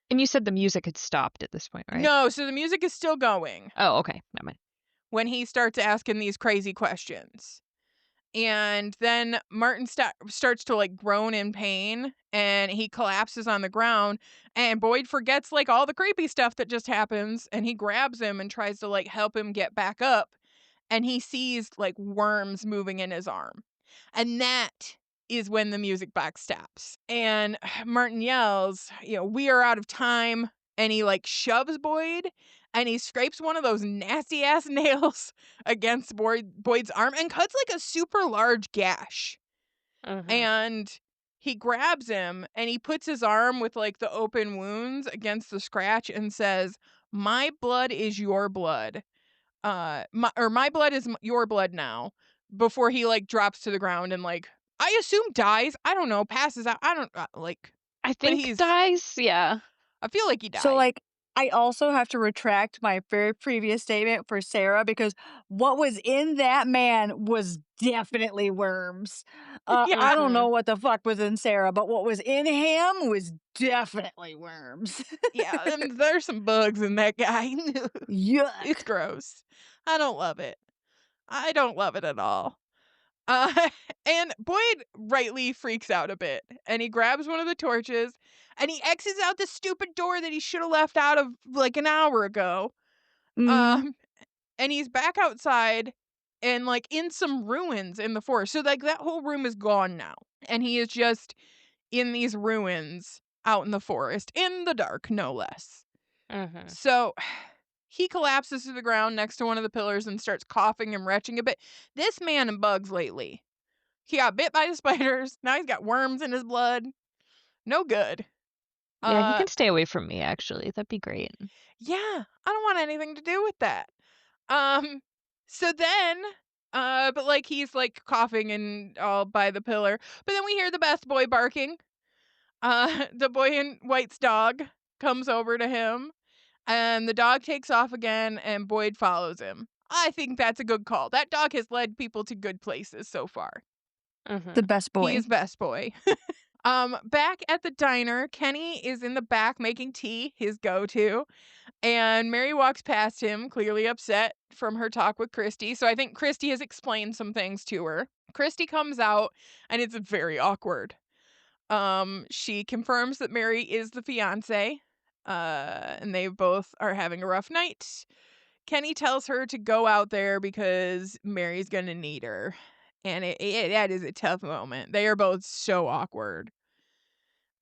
And you said the music had stopped at this point, right? no, so the music is still going Oh, okay. Never mind. when he starts asking these crazy questions. And then Martin starts to like groan in pain and he collapses on the ground and Boyd forgets like all the creepy stuff that just happens and he grabs him and tries to like help him get back up and he sees like worms moving in his arm. And that is when the music box stops. And Martin yells, "We are out of time." And he like shoves Boyd and he scrapes one of those nasty ass nails against Boyd's arm and cuts like a super large gash. Mhm. And he grabs him and he puts his arm with like the open wounds against the scratch and says, "My blood is your blood. My blood is your blood now." Before he like drops to the ground and like I assume dies. I don't know, passes out. I don't like, I but think dies, yeah. I feel like he So, died. like, I also have to retract my very previous statement for Sarah because what was in that man was definitely worms. I Yeah, don't know Mhm. what the fuck was in Sarah, but what was in him was definitely worms. yeah. And there's some bugs in that guy. It's Yuck. gross. I don't love it. I don't love it at all. Uh, and Boyd rightly freaks out a bit, and he grabs one of the torches, and he exits out the stupid door that he should have left out of like an hour ago. Mhm. Um, and he's back outside, and like in some ruins in the forest. So like that whole room is gone now, and he is just in these ruins out in the forest, in the dark, no less. Mhm. So he collapses to the ground next to one of the pillars and starts coughing and retching a bit. This man and bugs lately. He got bit by the spiders. Now he's got worms in his blood. No good. Yeah, he Uh, can stay away from me, actually. That'd be great. yeah, I don't want anything to do with that. Um, so then, but like he's like coughing and all by the pillar. But then we hear the best boy barking. The boy in white's dog comes over to him, and the dog takes off again, and Boyd follows him. I think that's a good call. That dog has led people to good places so far. The Mhm. best He boy. is best boy. Back at the diner, Kenny is in the back making tea, his go-to, and Mary walks past him, clearly upset from her talk with Christy. So I think Christy has explained some things to her. Christy comes out, and it's very awkward. She confirms that Mary is the fiance, and they both are having a rough night. Kenny tells her to go out there because Mary's gonna need her, and that is a tough moment. They are both so awkward.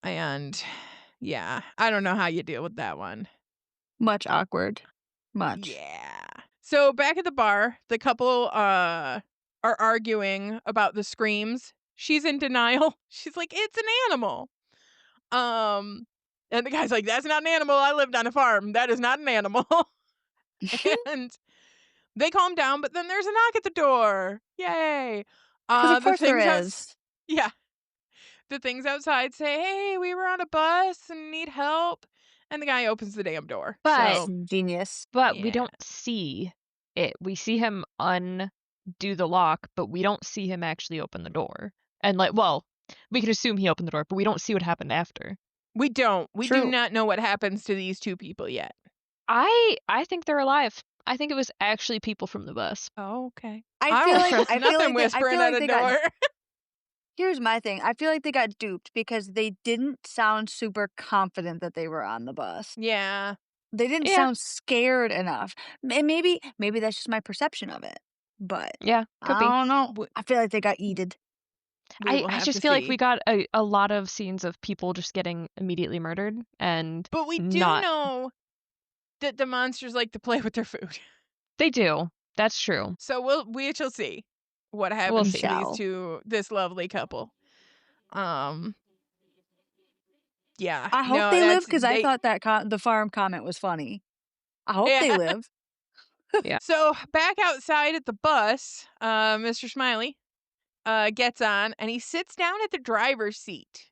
And yeah, I don't know how you deal with that one. Much awkward. Much. Yeah. So back at the bar, the couple are arguing about the screams. She's in denial. She's like, "It's an animal." Um and the guy's like, "That's not an animal. I lived on a farm. That is not an animal." And they calm down, but then there's a knock at the door. Yay. Because of The course there things out is. yeah, the things outside say, "Hey, we were on a bus and need help." And the guy opens the damn door. But So, Genius. but we yeah. don't see it. We see him undo the lock, but we don't see him actually open the door. And like, well, we can assume he opened the door, but we don't see what happened after. We don't. We do True. not know what happens to these two people yet. I think they're alive. I think it was actually people from the bus. Oh, okay. I I feel don't like trust I feel nothing like they I whispering feel at like a they got door. here's my thing. I feel like they got duped because they didn't sound super confident that they were on the bus. Yeah, They didn't Yeah, sound scared enough. And maybe that's just my perception of it. But yeah, could I be. don't know. we, I feel like they got yeeted. we will I have to just feel like we see. got a lot of scenes of people just getting immediately murdered and But we do not. know that the monsters like to play with their food. They do. That's true. So we shall see what We'll happens to see. these Shall. two, this lovely couple. Um, yeah, I hope no, they live that's because I they. thought that the farm comment was funny. I hope they Yeah. live. Yeah. So back outside at the bus, Mr. Smiley gets on and he sits down at the driver's seat.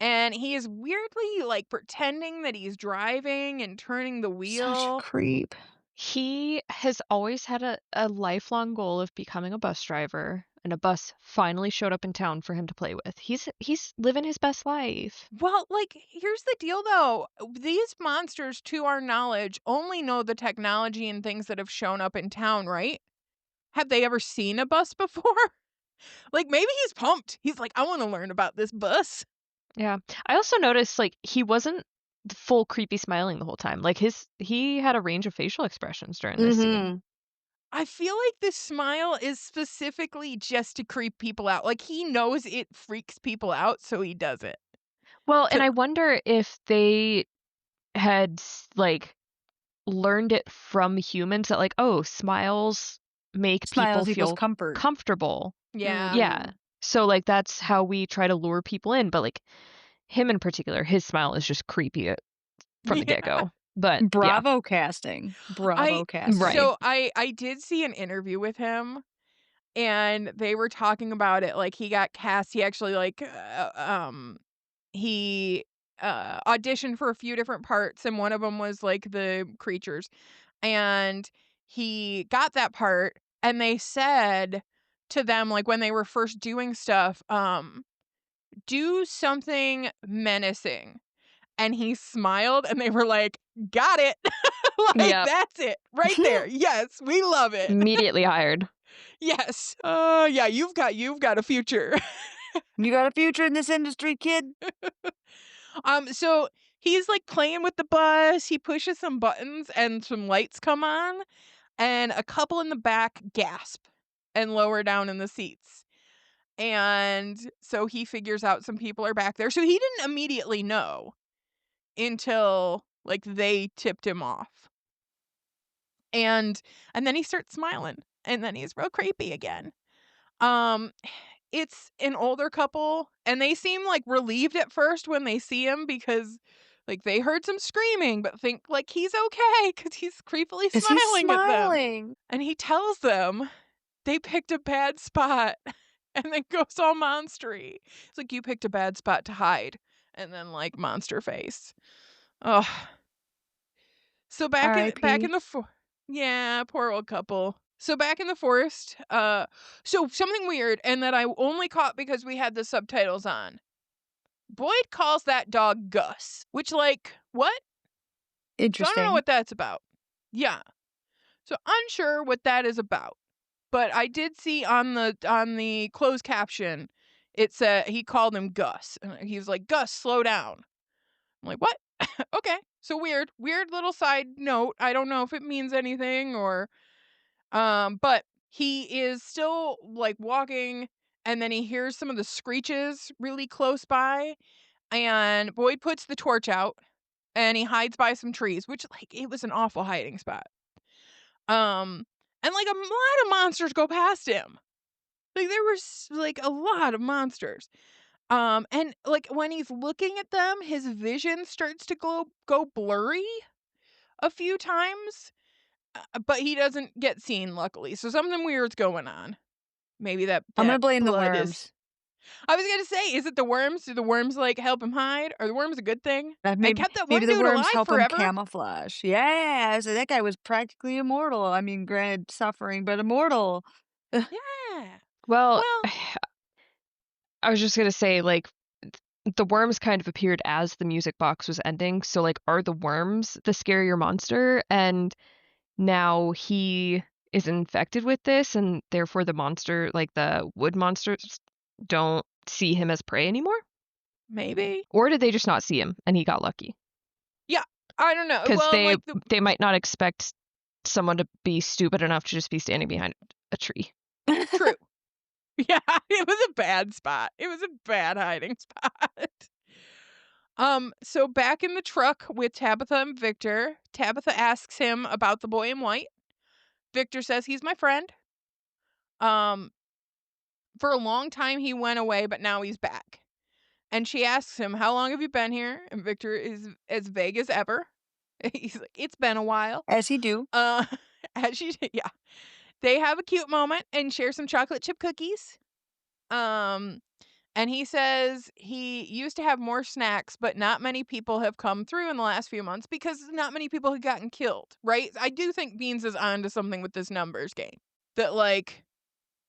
And he is weirdly like pretending that he's driving and turning the Such a wheel. creep. He has always had a lifelong goal of becoming a bus driver, and a bus finally showed up in town for him to play with. He's living his best life. Well, like, here's the deal though. These monsters, to our knowledge, only know the technology and things that have shown up in town, right? Have they ever seen a bus before? Like, maybe he's pumped. He's like, I want to learn about this bus. Yeah. I also noticed like he wasn't the full creepy smiling the whole time. Like he had a range of facial expressions during this scene. Mm-hmm. I feel like this smile is specifically just to creep people out. Like, he knows it freaks people out, so he does it. Well, and To I wonder if they had like learned it from humans that, like, oh, smiles make people Smiles equals feel comfort. comfortable. Yeah. Yeah. So, like, that's how we try to lure people in, but, like, him in particular, his smile is just creepy from the Yeah. get-go. But yeah. Bravo casting. Bravo casting. Right. I did see an interview with him, and they were talking about it, like, he got cast, he actually, like, he, auditioned for a few different parts, and one of them was, like, the creatures, and he got that part, and they said to them, like, when they were first doing stuff, "Do something menacing," and he smiled, and they were like, "Got it." Like, Yep. that's it, right there. Yes, we love it. Immediately hired. Yes. Yeah, you've got a future. You got a future in this industry, kid? So he's, like, playing with the bus, he pushes some buttons, and some lights come on, and a couple in the back gasp and lower down in the seats. And so he figures out some people are back there. So he didn't immediately know until, like, they tipped him off. And then he starts smiling, and then he's real creepy again. Um, it's an older couple, and they seem, like, relieved at first when they see him because, like, they heard some screaming, but think, like, he's okay because he's creepily 'Cause he's smiling at them. smiling. And he tells them they picked a bad spot and then goes all monstery. It's like, "You picked a bad spot to hide," and then, like, monster face. Oh. So back in R.I.P. the yeah, poor old couple. So back in the forest, so something weird, and that I only caught because we had the subtitles on. Boyd calls that dog Gus, which, like, what? So I don't know Interesting. what that's about. Yeah. So unsure what that is about. But I did see on the closed caption, it said he called him Gus. And he was like, "Gus, slow down." I'm like, "What?" Okay. So weird. Weird little side note. I don't know if it means anything or but he is still, like, walking, and then he hears some of the screeches really close by, and Boyd puts the torch out, and he hides by some trees, which, like, it was an awful hiding spot. And, like, a lot of monsters go past him. Like, there was, like, a lot of monsters. And, like, when he's looking at them, his vision starts to go blurry a few times. But he doesn't get seen, luckily, so something weird's going on. Maybe I'm gonna that blame the blood is worms. I was gonna say, is it the worms? Do the worms, like, help him hide? Are the worms a good thing? And Maybe kept that maybe one the dude worms alive help him forever? camouflage. Yeah, so that guy was practically immortal. I mean, granted suffering, but immortal. Ugh, Yeah. Well, Well, I was just gonna say, like, the worms kind of appeared as the music box was ending, so, like, are the worms the scarier monster? And now he is infected with this, and therefore the monster, like, the wood monsters don't see him as prey anymore? maybe. Or did they just not see him and he got lucky? Yeah, I don't know. Because Well, and, like, the they might not expect someone to be stupid enough to just be standing behind a tree. true. Yeah, it was a bad spot. It was a bad hiding spot. So back in the truck with Tabitha and Victor, Tabitha asks him about the boy in white. Victor says he's my friend. Um, For a long time, he went away, but now he's back. And she asks him, "How long have you been here?" And Victor is as vague as ever. He's like, "It's been a while." as he do. Uh, as she, yeah. They have a cute moment and share some chocolate chip cookies. Um, and he says he used to have more snacks, but not many people have come through in the last few months because not many people have gotten killed, right? I do think Beanz is onto something with this numbers game. That, like,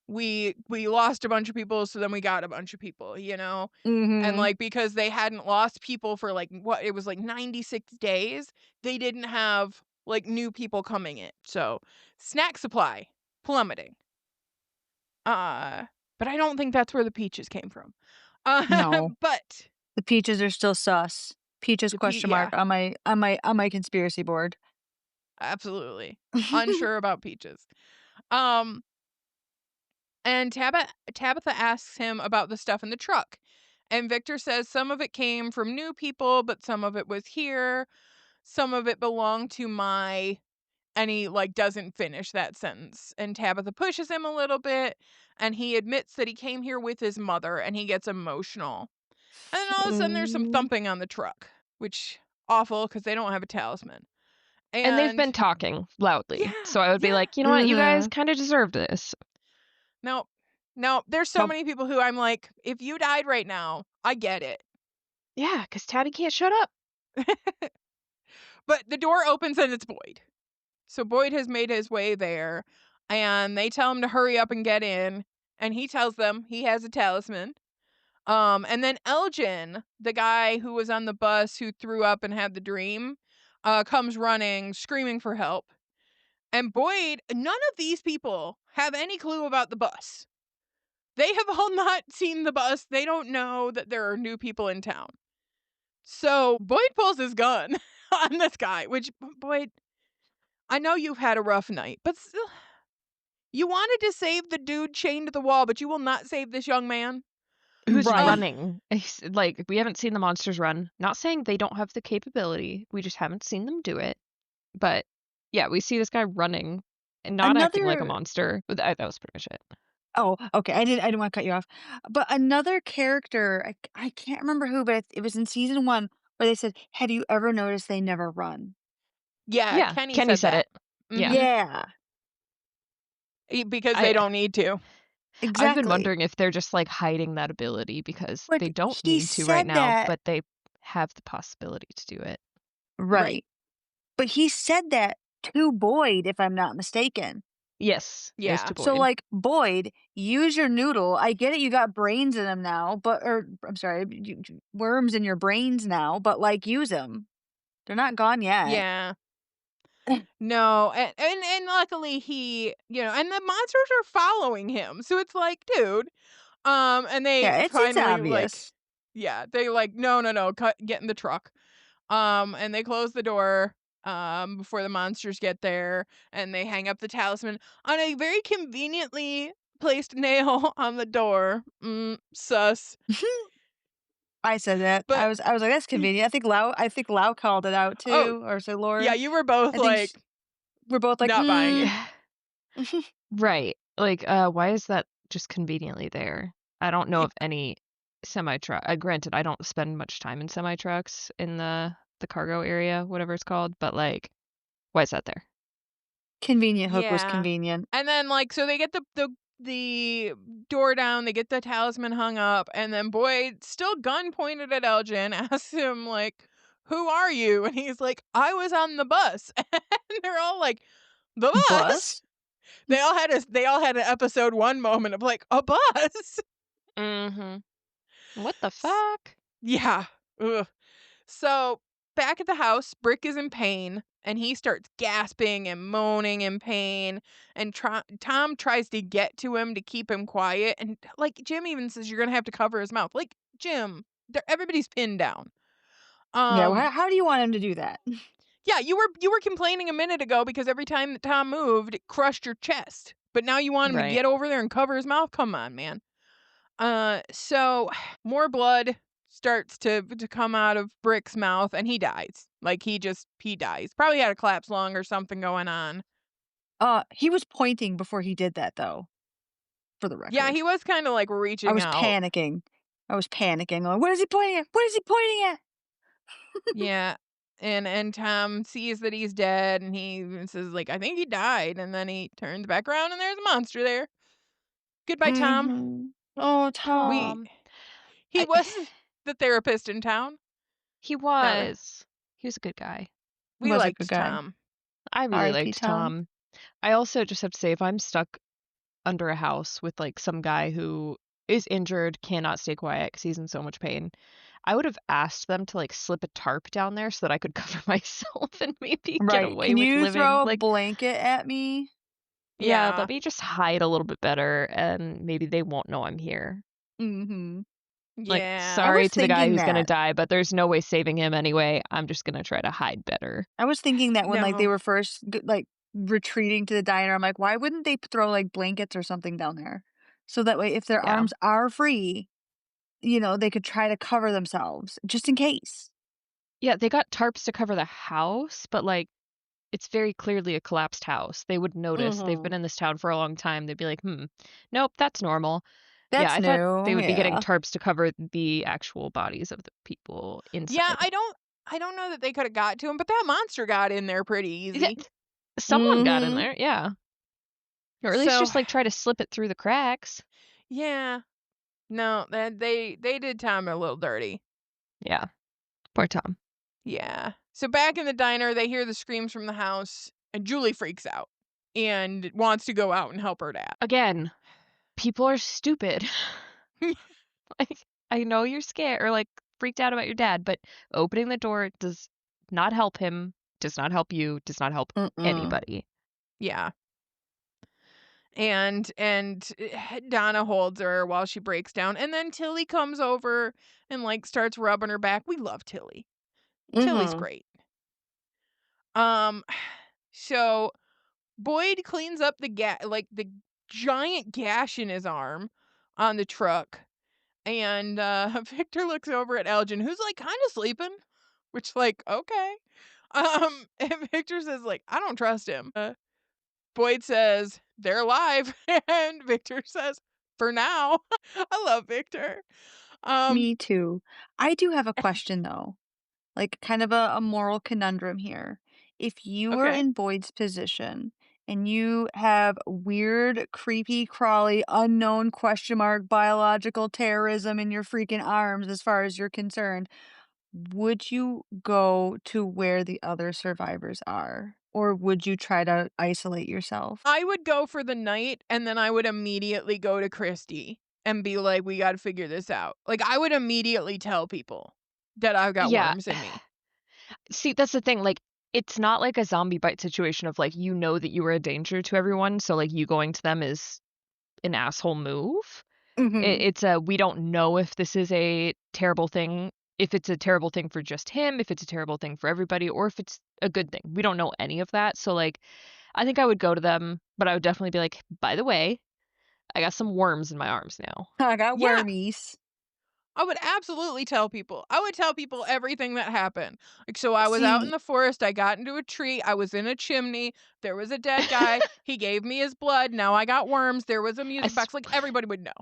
we lost a bunch of people, so then we got a bunch of people, you know? And, Mhm. like, because they hadn't lost people for, like, what, it was, like, 96 days, they didn't have, like, new people coming in. So, snack supply plummeting. Uh, but I don't think that's where the peaches came from. No. But The peaches are still sus. Peaches question yeah, mark on my conspiracy board. absolutely. Unsure about peaches. Um, and Tabitha asks him about the stuff in the truck. And Victor says some of it came from new people, but some of it was here. some of it belonged to my, and he, like, doesn't finish that sentence, and Tabitha pushes him a little bit, and he admits that he came here with his mother, and he gets emotional. And then all of a sudden there's some Mm. thumping on the truck, which awful because they don't have a talisman. And they've And been talking loudly. So yeah, I would be yeah. like, "You know what? You guys Mhm. kinda deserve this." No, no, there's so Nope. many people who I'm like, if you died right now, I get it. Yeah, 'cause Taddy can't shut up. But the door opens and it's Boyd. So Boyd has made his way there, and they tell him to hurry up and get in, and he tells them he has a talisman. And then Elgin, the guy who was on the bus who threw up and had the dream, comes running, screaming for help. And Boyd, none of these people have any clue about the bus. They have all not seen the bus. They don't know that there are new people in town. So Boyd pulls his gun on this guy, which, Boyd, I know you've had a rough night, but still, you wanted to save the dude chained to the wall, but you will not save this young man? Who's Uh, Right. running. Like, we haven't seen the monsters run. Not saying they don't have the capability, we just haven't seen them do it. But, yeah, we see this guy running and not acting like a Another monster, but that was pretty much it. Oh, okay, I didn't wanna cut you off. But another character, I can't remember who, but it was in season 1 where they said, "Have you ever noticed they never run?" yeah, Yeah, Kenny Kenny said said that. it. Yeah. Mhm. Yeah, Because they I don't need to. I've been exactly. wondering if they're just, like, hiding that ability because But they don't he need to right said now, that but they have the possibility to do it. Right. right, but he said that to Boyd, if I'm not mistaken. Yes, it was Yeah. to So, Boyd. like, Boyd, use your noodle. I get it, you got brains in them now, but or I'm sorry, worms in your brains now, but, like, use them. They're not gone yet. Yeah. No, and luckily he, and the monsters are following him. So it's like, dude, and they Yeah, it's finally, like, obvious. yeah, they like, no, no, no, get in the truck. And they close the door before the monsters get there, and they hang up the talisman on a very conveniently placed nail on the door. Sus. I said that. But I was like, "That's convenient." I think Lau called it out oh, too, or so yeah, Laura. you were both I think like we're both like, not buying it. Yeah. Right. Like, why is that just conveniently there? I don't know Y- of any semi-truck granted, I don't spend much time in semi-trucks in the cargo area, whatever it's called, but, like, why is that there? convenient hook was Yeah. convenient. And then, like, so they get the door down, they get the talisman hung up, and then Boyd, still gun pointed at Elgin, asks him, like, "Who are you?" And he's like, "I was on the bus." And they're all like, "The bus?" Bus? They all had an episode 1 moment of like, "A bus?" Mhm. What the S fuck? Yeah. Ugh. So, back at the house, Brick is in pain, and he starts gasping and moaning in pain, and Tom tries to get to him to keep him quiet, and, like, Jim even says, "You're gonna have to cover his mouth." Like, Jim, everybody's pinned down. Yeah, well, Um, how do you want him to do that? yeah, you were complaining a minute ago because every time that Tom moved, it crushed your chest, but now you want him to Right. get over there and cover his mouth? Come on, man. So more blood starts to come out of Brick's mouth, and he dies. Like, he dies. Probably had a collapsed lung or something going on. He was pointing before he did that though, for the Yeah, record. he was kind of like I reaching was out. panicking. I was panicking, like, "What is he pointing at? What is he pointing at?" Yeah. And Tom sees that he's dead, and he even says, like, "I think he died." And then he turns back around and there's a monster there. Goodbye, Tom. Mhm. Oh, We Tom. He I was the therapist in town. He That was was. He was a good guy. He We was a good liked guy. Tom. I really R.I.P. liked Tom. Tom. I also just have to say, if I'm stuck under a house with, like, some guy who is injured, cannot stay quiet because he's in so much pain, I would have asked them to, like, slip a tarp down there so that I could cover myself and maybe get Right. away Can with you living. throw a Like, blanket at me? yeah, Yeah. let me just hide a little bit better and maybe they won't know I'm here. Mhm. Like, Yeah. I sorry was to the guy thinking who's gonna that. die, but there's no way saving him anyway. I'm just gonna try to hide better. I was thinking that when, like, they No. were first like, retreating to the diner, I'm like, "Why wouldn't they throw, like, blankets or something down there?" So that way, if their Yeah. arms are free, they could try to cover themselves just in case. Yeah, they got tarps to cover the house, but, like, it's very clearly a collapsed house. They would notice. They've been Mhm. in this town for a long time. They'd be like, "Hmm, nope, that's normal." Yeah, That's I thought they new, would be getting yeah. tarps to cover the actual bodies of the people Yeah, inside. I don't know that they coulda got to him, but that monster got in there pretty Yeah, easy. someone got in Mhm. there, yeah. Or at least So, just, like, try to slip it through the cracks. yeah. No, that they did Tom a little dirty. Yeah, poor Tom. Yeah. So back in the diner, they hear the screams from the house, and Julie freaks out and wants to go out and help her dad. Again, people are stupid. Like, I know you're scared or, like, freaked out about your dad, but opening the door does not help him, does not help you, does not help Mm-mm. anybody. Yeah. And Donna holds her while she breaks down, and then Tilly comes over and like starts rubbing her back. We love Tilly. Tilly's Mhm. great. Um so Boyd cleans up the giant gash in his arm on the truck. And Victor looks over at Elgin, who's like kind of sleeping, which like, okay. And Victor says like, I don't trust him. Boyd says, they're alive. And Victor says, for now. I love Victor. Um, Me too. I do have a question though, like kind of a moral conundrum here. If you were okay. in Boyd's position and you have weird, creepy, crawly, unknown question mark biological terrorism in your freaking arms as far as you're concerned, would you go to where the other survivors are? Or would you try to isolate yourself? I would go for the night and then I would immediately go to Christy and be like, we got to figure this out. Like, I would immediately tell people that I've got Yeah. worms in me. See, that's the thing, like, it's not like a zombie bite situation of, like, you know that you are a danger to everyone, so, like, you going to them is an asshole move. Mhm. It's a we don't know if this is a terrible thing, if it's a terrible thing for just him, if it's a terrible thing for everybody, or if it's a good thing. We don't know any of that, so, like, I think I would go to them, but I would definitely be like, "By the way, I got some worms in my arms now." I got Yeah, wormies. I would absolutely tell people. I would tell people everything that happened. Like, so I was out in See, the forest. I got into a tree. I was in a chimney. There was a dead guy. He gave me his blood. Now I got worms. There was a I music s box. Like, everybody would know.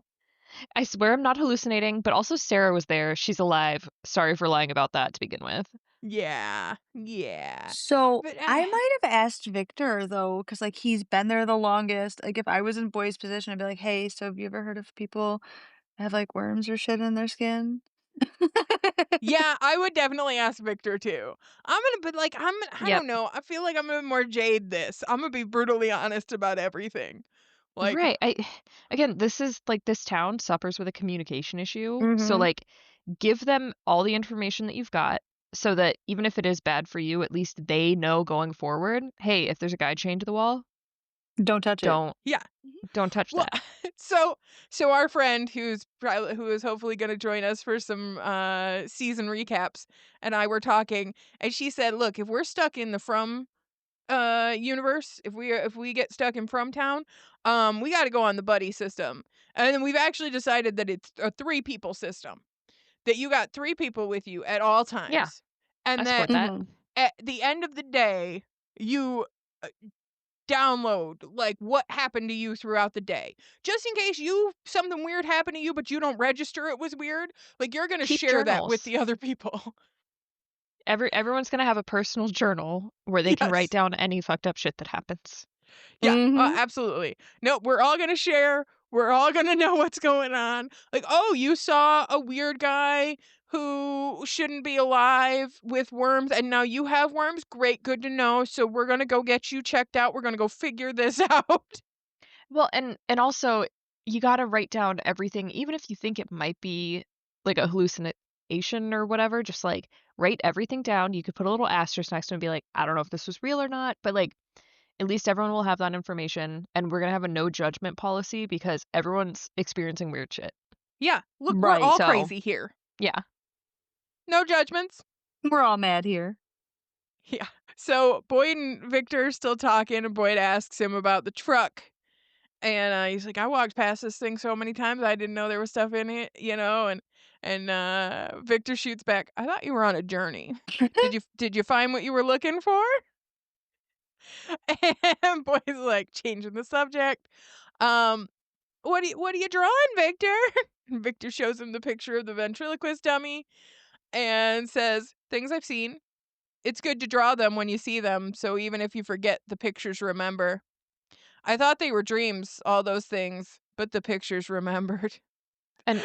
I swear I'm not hallucinating, but also Sarah was there, she's alive. Sorry for lying about that to begin with. Yeah. Yeah. so But, I might have asked Victor though, because like he's been there the longest. Like if I was in Boyd's position, I'd be like, "Hey, so have you ever heard of people have like worms or shit in their skin?" yeah, I would definitely ask Victor too. But like, I Yep. don't know. I feel like I'm gonna more jade this. I'm gonna be brutally honest about everything. Like, Right, I again, this is like, this town suffers with a communication issue, so, Mhm. like, give them all the information that you've got so that even if it is bad for you, at least they know going forward, "Hey, if there's a guy chained to the wall, Don't touch it. don't yeah. don't touch Well, that." so our friend who is hopefully going to join us for some season recaps and I were talking, and she said, "Look, if we're stuck in the From universe, if we get stuck in From Town, we got to go on the buddy system." And then we've actually decided that it's a 3 people system. That you got 3 people with you at all Yeah, times. I And that support that. Mhm. at the end of the day, you download like what happened to you throughout the day. Just in case something weird happened to you but you don't register it was weird, like you're going to Keep share that with journals. the other people. Everyone's gonna have a personal journal where they can write Yes. down any fucked up shit that happens. Yeah, Mhm. absolutely. No, we're all going to share. We're all going to know what's going on. Like, "Oh, you saw a weird guy who shouldn't be alive with worms and now you have worms? Great, good to know. So we're going to go get you checked out. We're going to go figure this out." Well, and also you gotta write down everything, even if you think it might be like a hallucination or whatever, just like write everything down. You could put a little asterisk next to it and be like, I don't know if this was real or not, but like at least everyone will have that information and we're gonna have a no judgment policy because everyone's experiencing weird shit. Yeah, look, we're Right. all So crazy here. yeah. No judgments. We're all mad here. Yeah. So Boyd and Victor are still talking, and Boyd asks him about the truck. And he's like, "I walked past this thing so many times, I didn't know there was stuff in it," you know? And Victor shoots back, "I thought you were on a journey. Did you find what you were looking for?" And Boyd's like changing the subject. Um, what are you drawing, Victor? And Victor shows him the picture of the ventriloquist dummy and says, "Things I've seen. It's good to draw them when you see them, so even if you forget, the pictures remember. I thought they were dreams, all those things, but the pictures remembered." And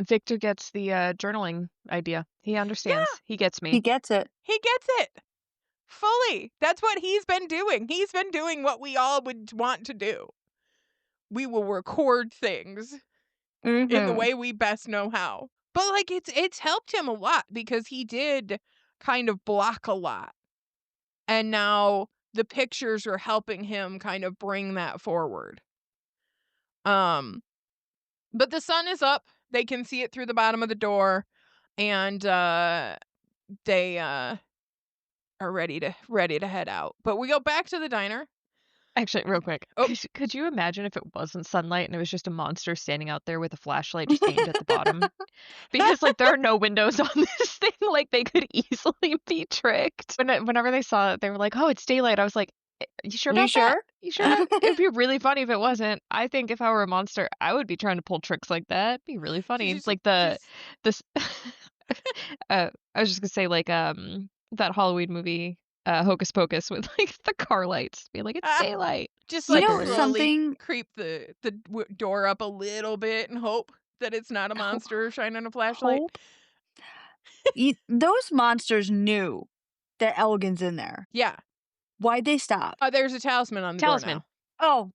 Victor gets the journaling idea. He Yeah, understands. He gets He me. gets it. he gets it. Fully. That's what he's been doing. He's been doing what we all would want to do. We will record things in the Mhm. way we best know how. But like it's helped him a lot because he did kind of block a lot. And now the pictures are helping him kind of bring that forward. Um but the sun is up. They can see it through the bottom of the door, and they are ready to head out. But we go back to the diner. Actually, real quick, Oh, could you imagine if it wasn't sunlight and it was just a monster standing out there with a flashlight just aimed at the bottom? Because, like, there are no windows on this thing, like, they could easily be tricked. Whenever they saw it, they were like, "Oh, it's daylight." I was like, You sure You about that? sure? You sure about It would be really funny if it wasn't. I think if I were a monster, I would be trying to pull tricks like that. It'd be really funny. It's just like just this I was just gonna say, like, that Halloween movie, Hocus Pocus with, like, the car lights. Be like, "It's ah, daylight." just You like know Hilarious. slowly something creep the door up a little bit and hope that it's not a ho monster shining a flashlight. hope those monsters knew that Elgin's in there. Yeah. Why'd they stop? There's a talisman on the door Talisman. now. Oh,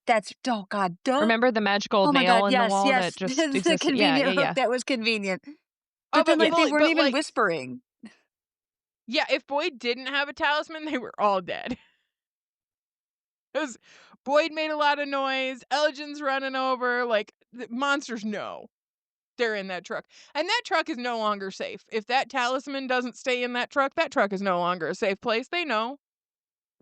oh god, duh. Remember the magical Oh my god, nail in the yes, wall yes. that just The exists? Yeah, yeah, convenient hook yeah. that was convenient. Oh, But then, like, they Yes. weren't but even like, whispering. yeah, if Boyd didn't have a talisman, they were all dead. 'Cause Boyd made a lot of noise, Elgin's running over, like, the monsters know they're in that truck. And that truck is no longer safe. If that talisman doesn't stay in that truck is no longer a safe place. They know.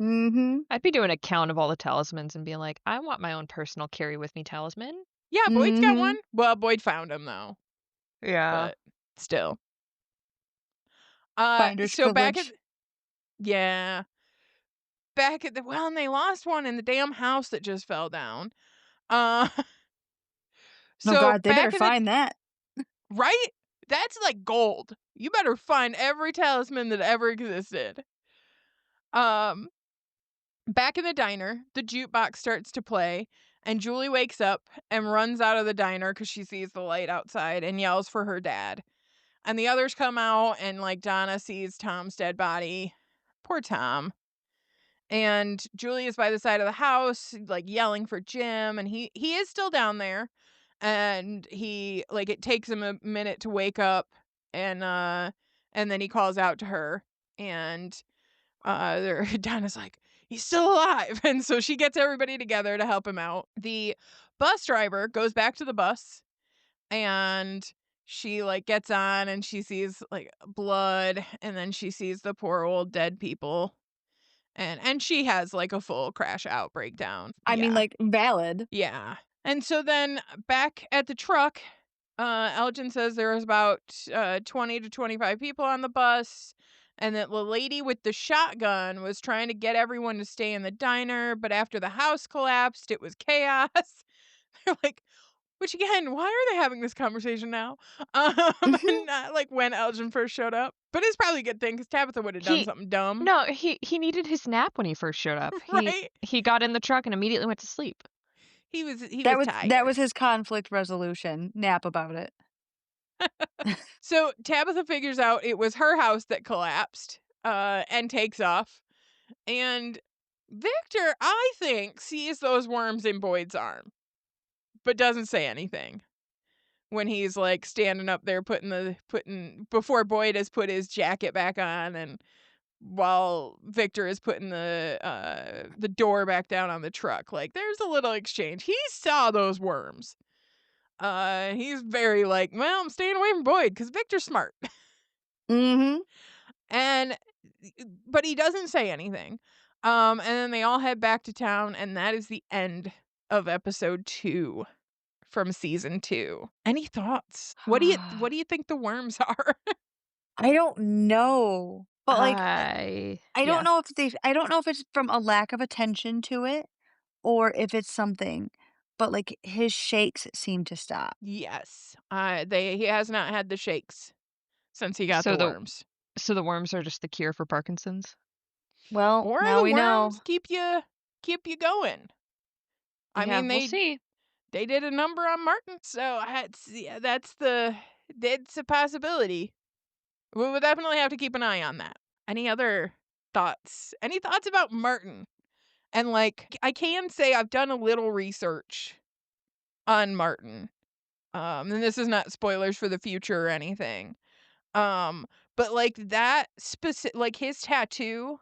Mhm. I'd be doing a count of all the talismans and being like, "I want my own personal carry with me talisman." Yeah, Boyd's got one. Mhm. Well, Boyd found him though, Yeah. but still. Finder's So back at privilege. yeah, back at the well, and they lost one in the damn house that just fell down. Uh, Oh so god, they better back at the find that. right, that's like gold. You better find every talisman that ever existed. Um, Back in the diner, the jukebox starts to play, and Julie wakes up and runs out of the diner because she sees the light outside and yells for her dad. And the others come out, and like Donna sees Tom's dead body. Poor Tom. And Julie is by the side of the house, like yelling for Jim, and he is still down there. And he like it takes him a minute to wake up, and then he calls out to her, and Donna's like, "He's still alive." And so she gets everybody together to help him out. The bus driver goes back to the bus, and she like gets on, and she sees like blood, and then she sees the poor old dead people, and she has like a full crash out breakdown. I mean, Yeah. like, valid. Yeah. And so then back at the truck, Elgin says there was about 20 to 25 people on the bus, and that the lady with the shotgun was trying to get everyone to stay in the diner, but after the house collapsed, it was chaos. They're like, which again, why are they having this conversation now? And not like when Elgin first showed up. But it's probably a good thing because Tabitha would have done He something dumb, No, he needed his nap when he first showed up. He right? he got in the truck and immediately went to sleep. He was That was tired. his conflict resolution. Nap about it. So Tabitha figures out it was her house that collapsed, and takes off. And Victor, I think, sees those worms in Boyd's arm, but doesn't say anything when he's like standing up there putting before Boyd has put his jacket back on, and while Victor is putting the door back down on the truck. Like there's a little exchange. He saw those worms. He's very like, well, I'm staying away from Boyd because Victor's smart. Mhm. And but he doesn't say anything. And then they all head back to town, and that is the end of episode 2. from season 2. Any thoughts? What do you think the worms are? I don't know, but, like, I don't Yeah. know if I don't know if it's from a lack of attention to it or if it's something, but, like, his shakes seem to stop. Yes. He has not had the shakes since he got So the the worms. so the worms are just the cure for Parkinson's? Well, Or now the we know. worms keep you going. I Yeah, mean, we'll they see. they did a number on Martin, so yeah, that's a possibility. We would definitely have to keep an eye on that. Any other thoughts? Any thoughts about Martin? And like, I can say I've done a little research on Martin. And this is not spoilers for the future or anything. Um, but like that specific, like his tattoo,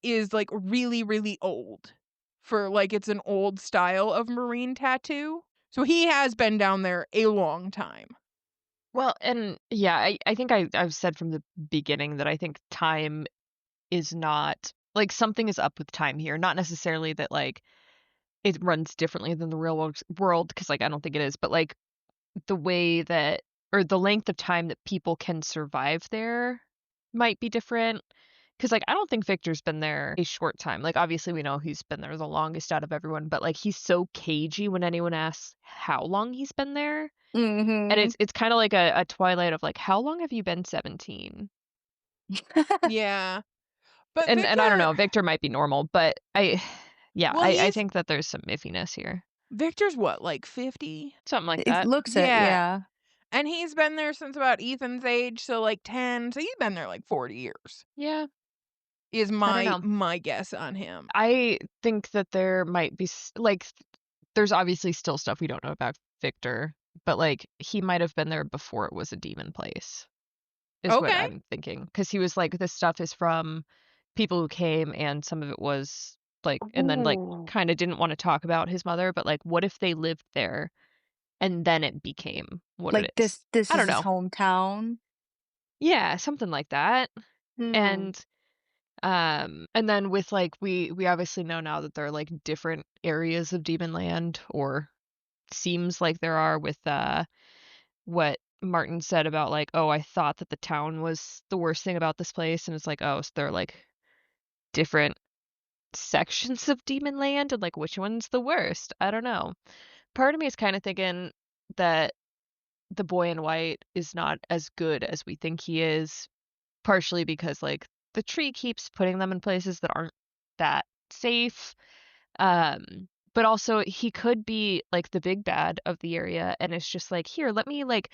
is like really, really old. For like, it's an old style of marine tattoo. So he has been down there a long time. Well, and yeah, I think I've said from the beginning that I think time is not like, something is up with time here, not necessarily that, like, it runs differently than the real world, because like, I don't think it is, but, like, the way that or the length of time that people can survive there might be different. Because like, I don't think Victor's been there a short time. Like, obviously, we know he's been there the longest out of everyone, but, like, he's so cagey when anyone asks how long he's been there, and Mhm. it's kinda like a twilight of, like, "How long have you been 17?" Yeah. But And I don't Victor know, Victor might be normal, but yeah, well, I he's think that there's some iffiness here. Victor's what, like 50? Something like It that. looks it, Yeah. yeah. And he's been there since about Ethan's age, so like 10. So he's been there like 40 years. Yeah, Is I don't my know. my guess on him. I think that there might be there's obviously still stuff we don't know about Victor, but, like, he might have been there before it was a demon place, is what Okay. I'm thinking. Because he was like, "This stuff is from people who came, and some of it was, like," and then, like, Ooh. kinda didn't wanna talk about his mother, but, like, what if they lived there and then it became what Like, it is? this I is don't his know. hometown? Yeah, something like that, Hmm. and and then with, like, we obviously know now that there are, like, different areas of Demon Land, or seems like there are, with, what Martin said about, like, "Oh, I thought that the town was the worst thing about this place," and it's like, "Oh, so there are, like, different sections of Demon Land, and, like, which one's the worst?" I don't know. Part of me is kinda thinking that the boy in white is not as good as we think he is, partially because, like, the tree keeps putting them in places that aren't that safe. But also he could be like the big bad of the area, and it's just like, "Here, let me, like,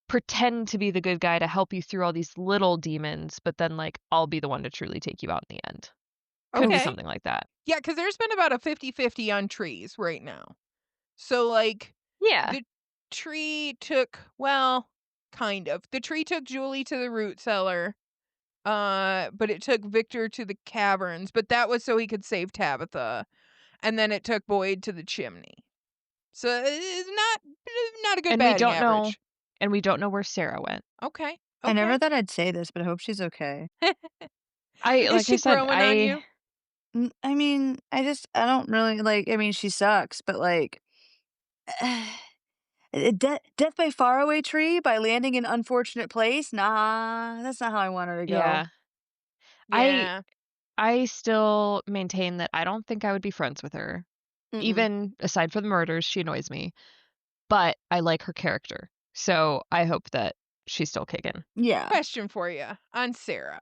pretend to be the good guy to help you through all these little demons, but then, like, I'll be the one to truly take you out in the end." Could be Oof. Okay. something like that. Yeah, because there's been about a 50-50 on trees right now. So, like, Yeah. the tree took, well, kind of. The tree took Julie to the root cellar, but it took Victor to the caverns, but that was so he could save Tabitha, and then it took Boyd to the chimney. So, it's not a good And we batting don't know average. and we don't know where Sarah went. Okay, I never okay. thought I'd say this, but I hope she's okay. I Is like I she said, growing on you? I mean, I don't really, like, I mean, she sucks, but, like, death by faraway tree by landing in unfortunate place? Nah, that's not how I want her to go. yeah. I Yeah. I still maintain that I don't think I would be friends with her. Mm-mm. Even aside from the murders, she annoys me, but I like her character. So, I hope that she's still kicking. Yeah. Question for you on Sarah.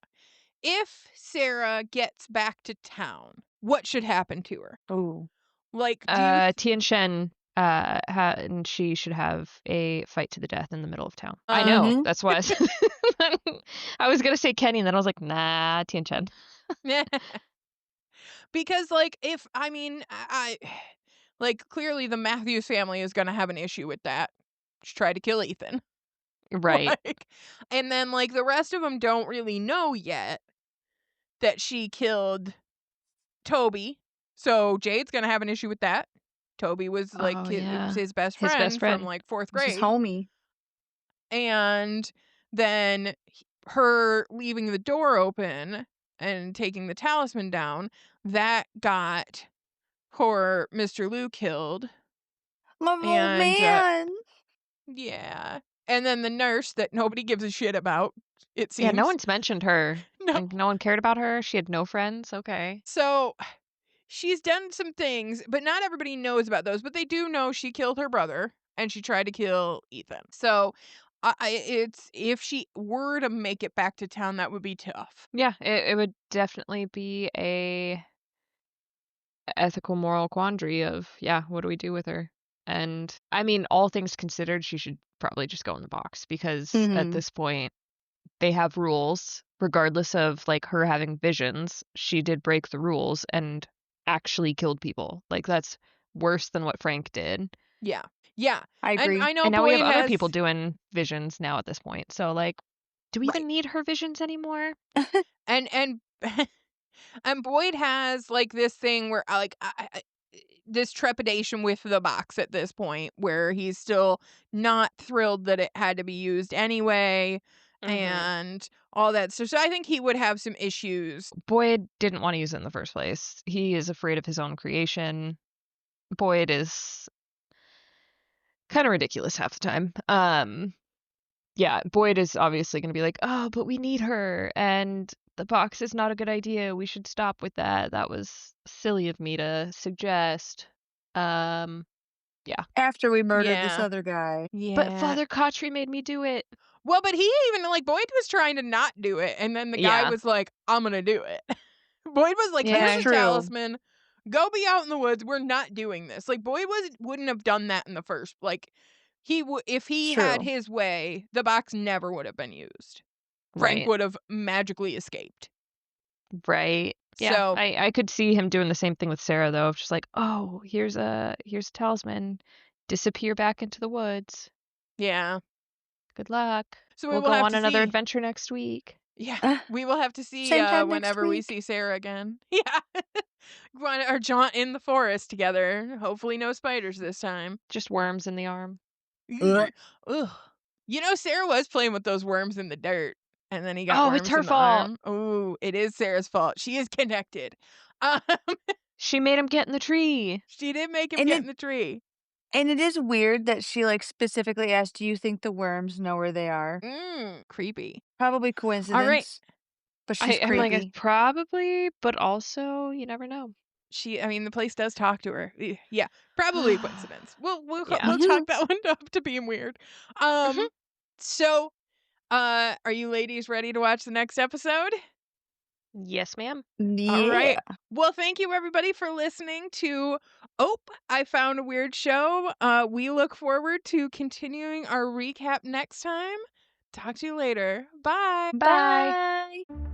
If Sarah gets back to town, what should happen to her? Ooh. Like, do you Tian Shen, and she should have a fight to the death in the middle of town. I uh know, Mhm. that's why I was gonna say Kenny, and then I was like, "Nah, Tian Shen." because like if I mean like clearly the Matthews family is going to have an issue with that. Just try to kill Ethan. Right. Like, and then like the rest of them don't really know yet that she killed Toby. So Jade's going to have an issue with that. Toby was like Oh, it was yeah. his best His best friend from friend. like 4th This is grade. homie. And then her leaving the door open and taking the talisman down, that got poor Mr. Lou killed. My old And, man. yeah. And then the nurse that nobody gives a shit about, it Yeah, no seems. one's mentioned her. No. Like, no one cared about her. She had no friends. Okay. So, she's done some things, but not everybody knows about those, but they do know she killed her brother and she tried to kill Ethan. So, it's if she were to make it back to town, that would be tough. Yeah, it would definitely be a ethical moral quandary of, yeah, what do we do with her? And I mean, all things considered, she should probably just go in the box because at Mhm. this point they have rules regardless of like her having visions. She did break the rules and actually killed people. Like that's worse than what Frank did. Yeah. Yeah. I And agree. I know And now we have Boyd other people has doing visions now at this point. So like, do we right. even need her visions anymore? And and Boyd has like this thing where this trepidation with the box at this point where he's still not thrilled that it had to be used anyway Mhm. and all that. So I think he would have some issues. Boyd didn't want to use it in the first place. He is afraid of his own creation. Boyd is kind of ridiculous half the time. Yeah, Boyd is obviously going to be like, "Oh, but we need her and the box is not a good idea. We should stop with that. That was silly of me to suggest." Um, yeah. After we murdered this Yeah. other guy. But Yeah. Father Kotri made me do it. Well, but he even like Boyd was trying to not do it and then the guy Yeah. was like, "I'm going to do it." Boyd was like, That's "Here's a Yeah. true. talisman. Go be out in the woods. We're not doing this." Like Boyd wouldn't have done that in the first. Like he would if It's he had true. his way, the box never would have been used. Frank Right. would have magically escaped. Right. Yeah. So, I could see him doing the same thing with Sarah though, of just like, "Oh, here's a talisman. Disappear back into the woods. yeah. Good luck. So we We'll will go have on to another see. adventure next week." Yeah. Uh, We will have to see Same time next whenever we week. see Sarah again. Yeah. Go on our jaunt in the forest together. Hopefully no spiders this time. Just worms in the arm. Ugh. Ew. Ugh. You know, Sarah was playing with those worms in the dirt, and then he got Oh, it's worms her in the fault. arm. Oh, it is Sarah's fault. She is connected. Um, She made him get in the tree. she did make him And get it in the tree. and it is weird that she, like, specifically asked, "Do you think the worms know where they are?" Creepy. Probably All right. coincidence, but she's I'm like, creepy. probably, but also you never know. I mean, the place does talk to her. Yeah, probably a coincidence. Yeah. We'll chalk that one up to being weird. Mhm. So, are you ladies ready to watch the next episode? Yes, ma'am. All Yeah. right. Well, thank you everybody for listening to I Found a Weird Show. We look forward to continuing our recap next time. Talk to you later. Bye. Bye. Bye.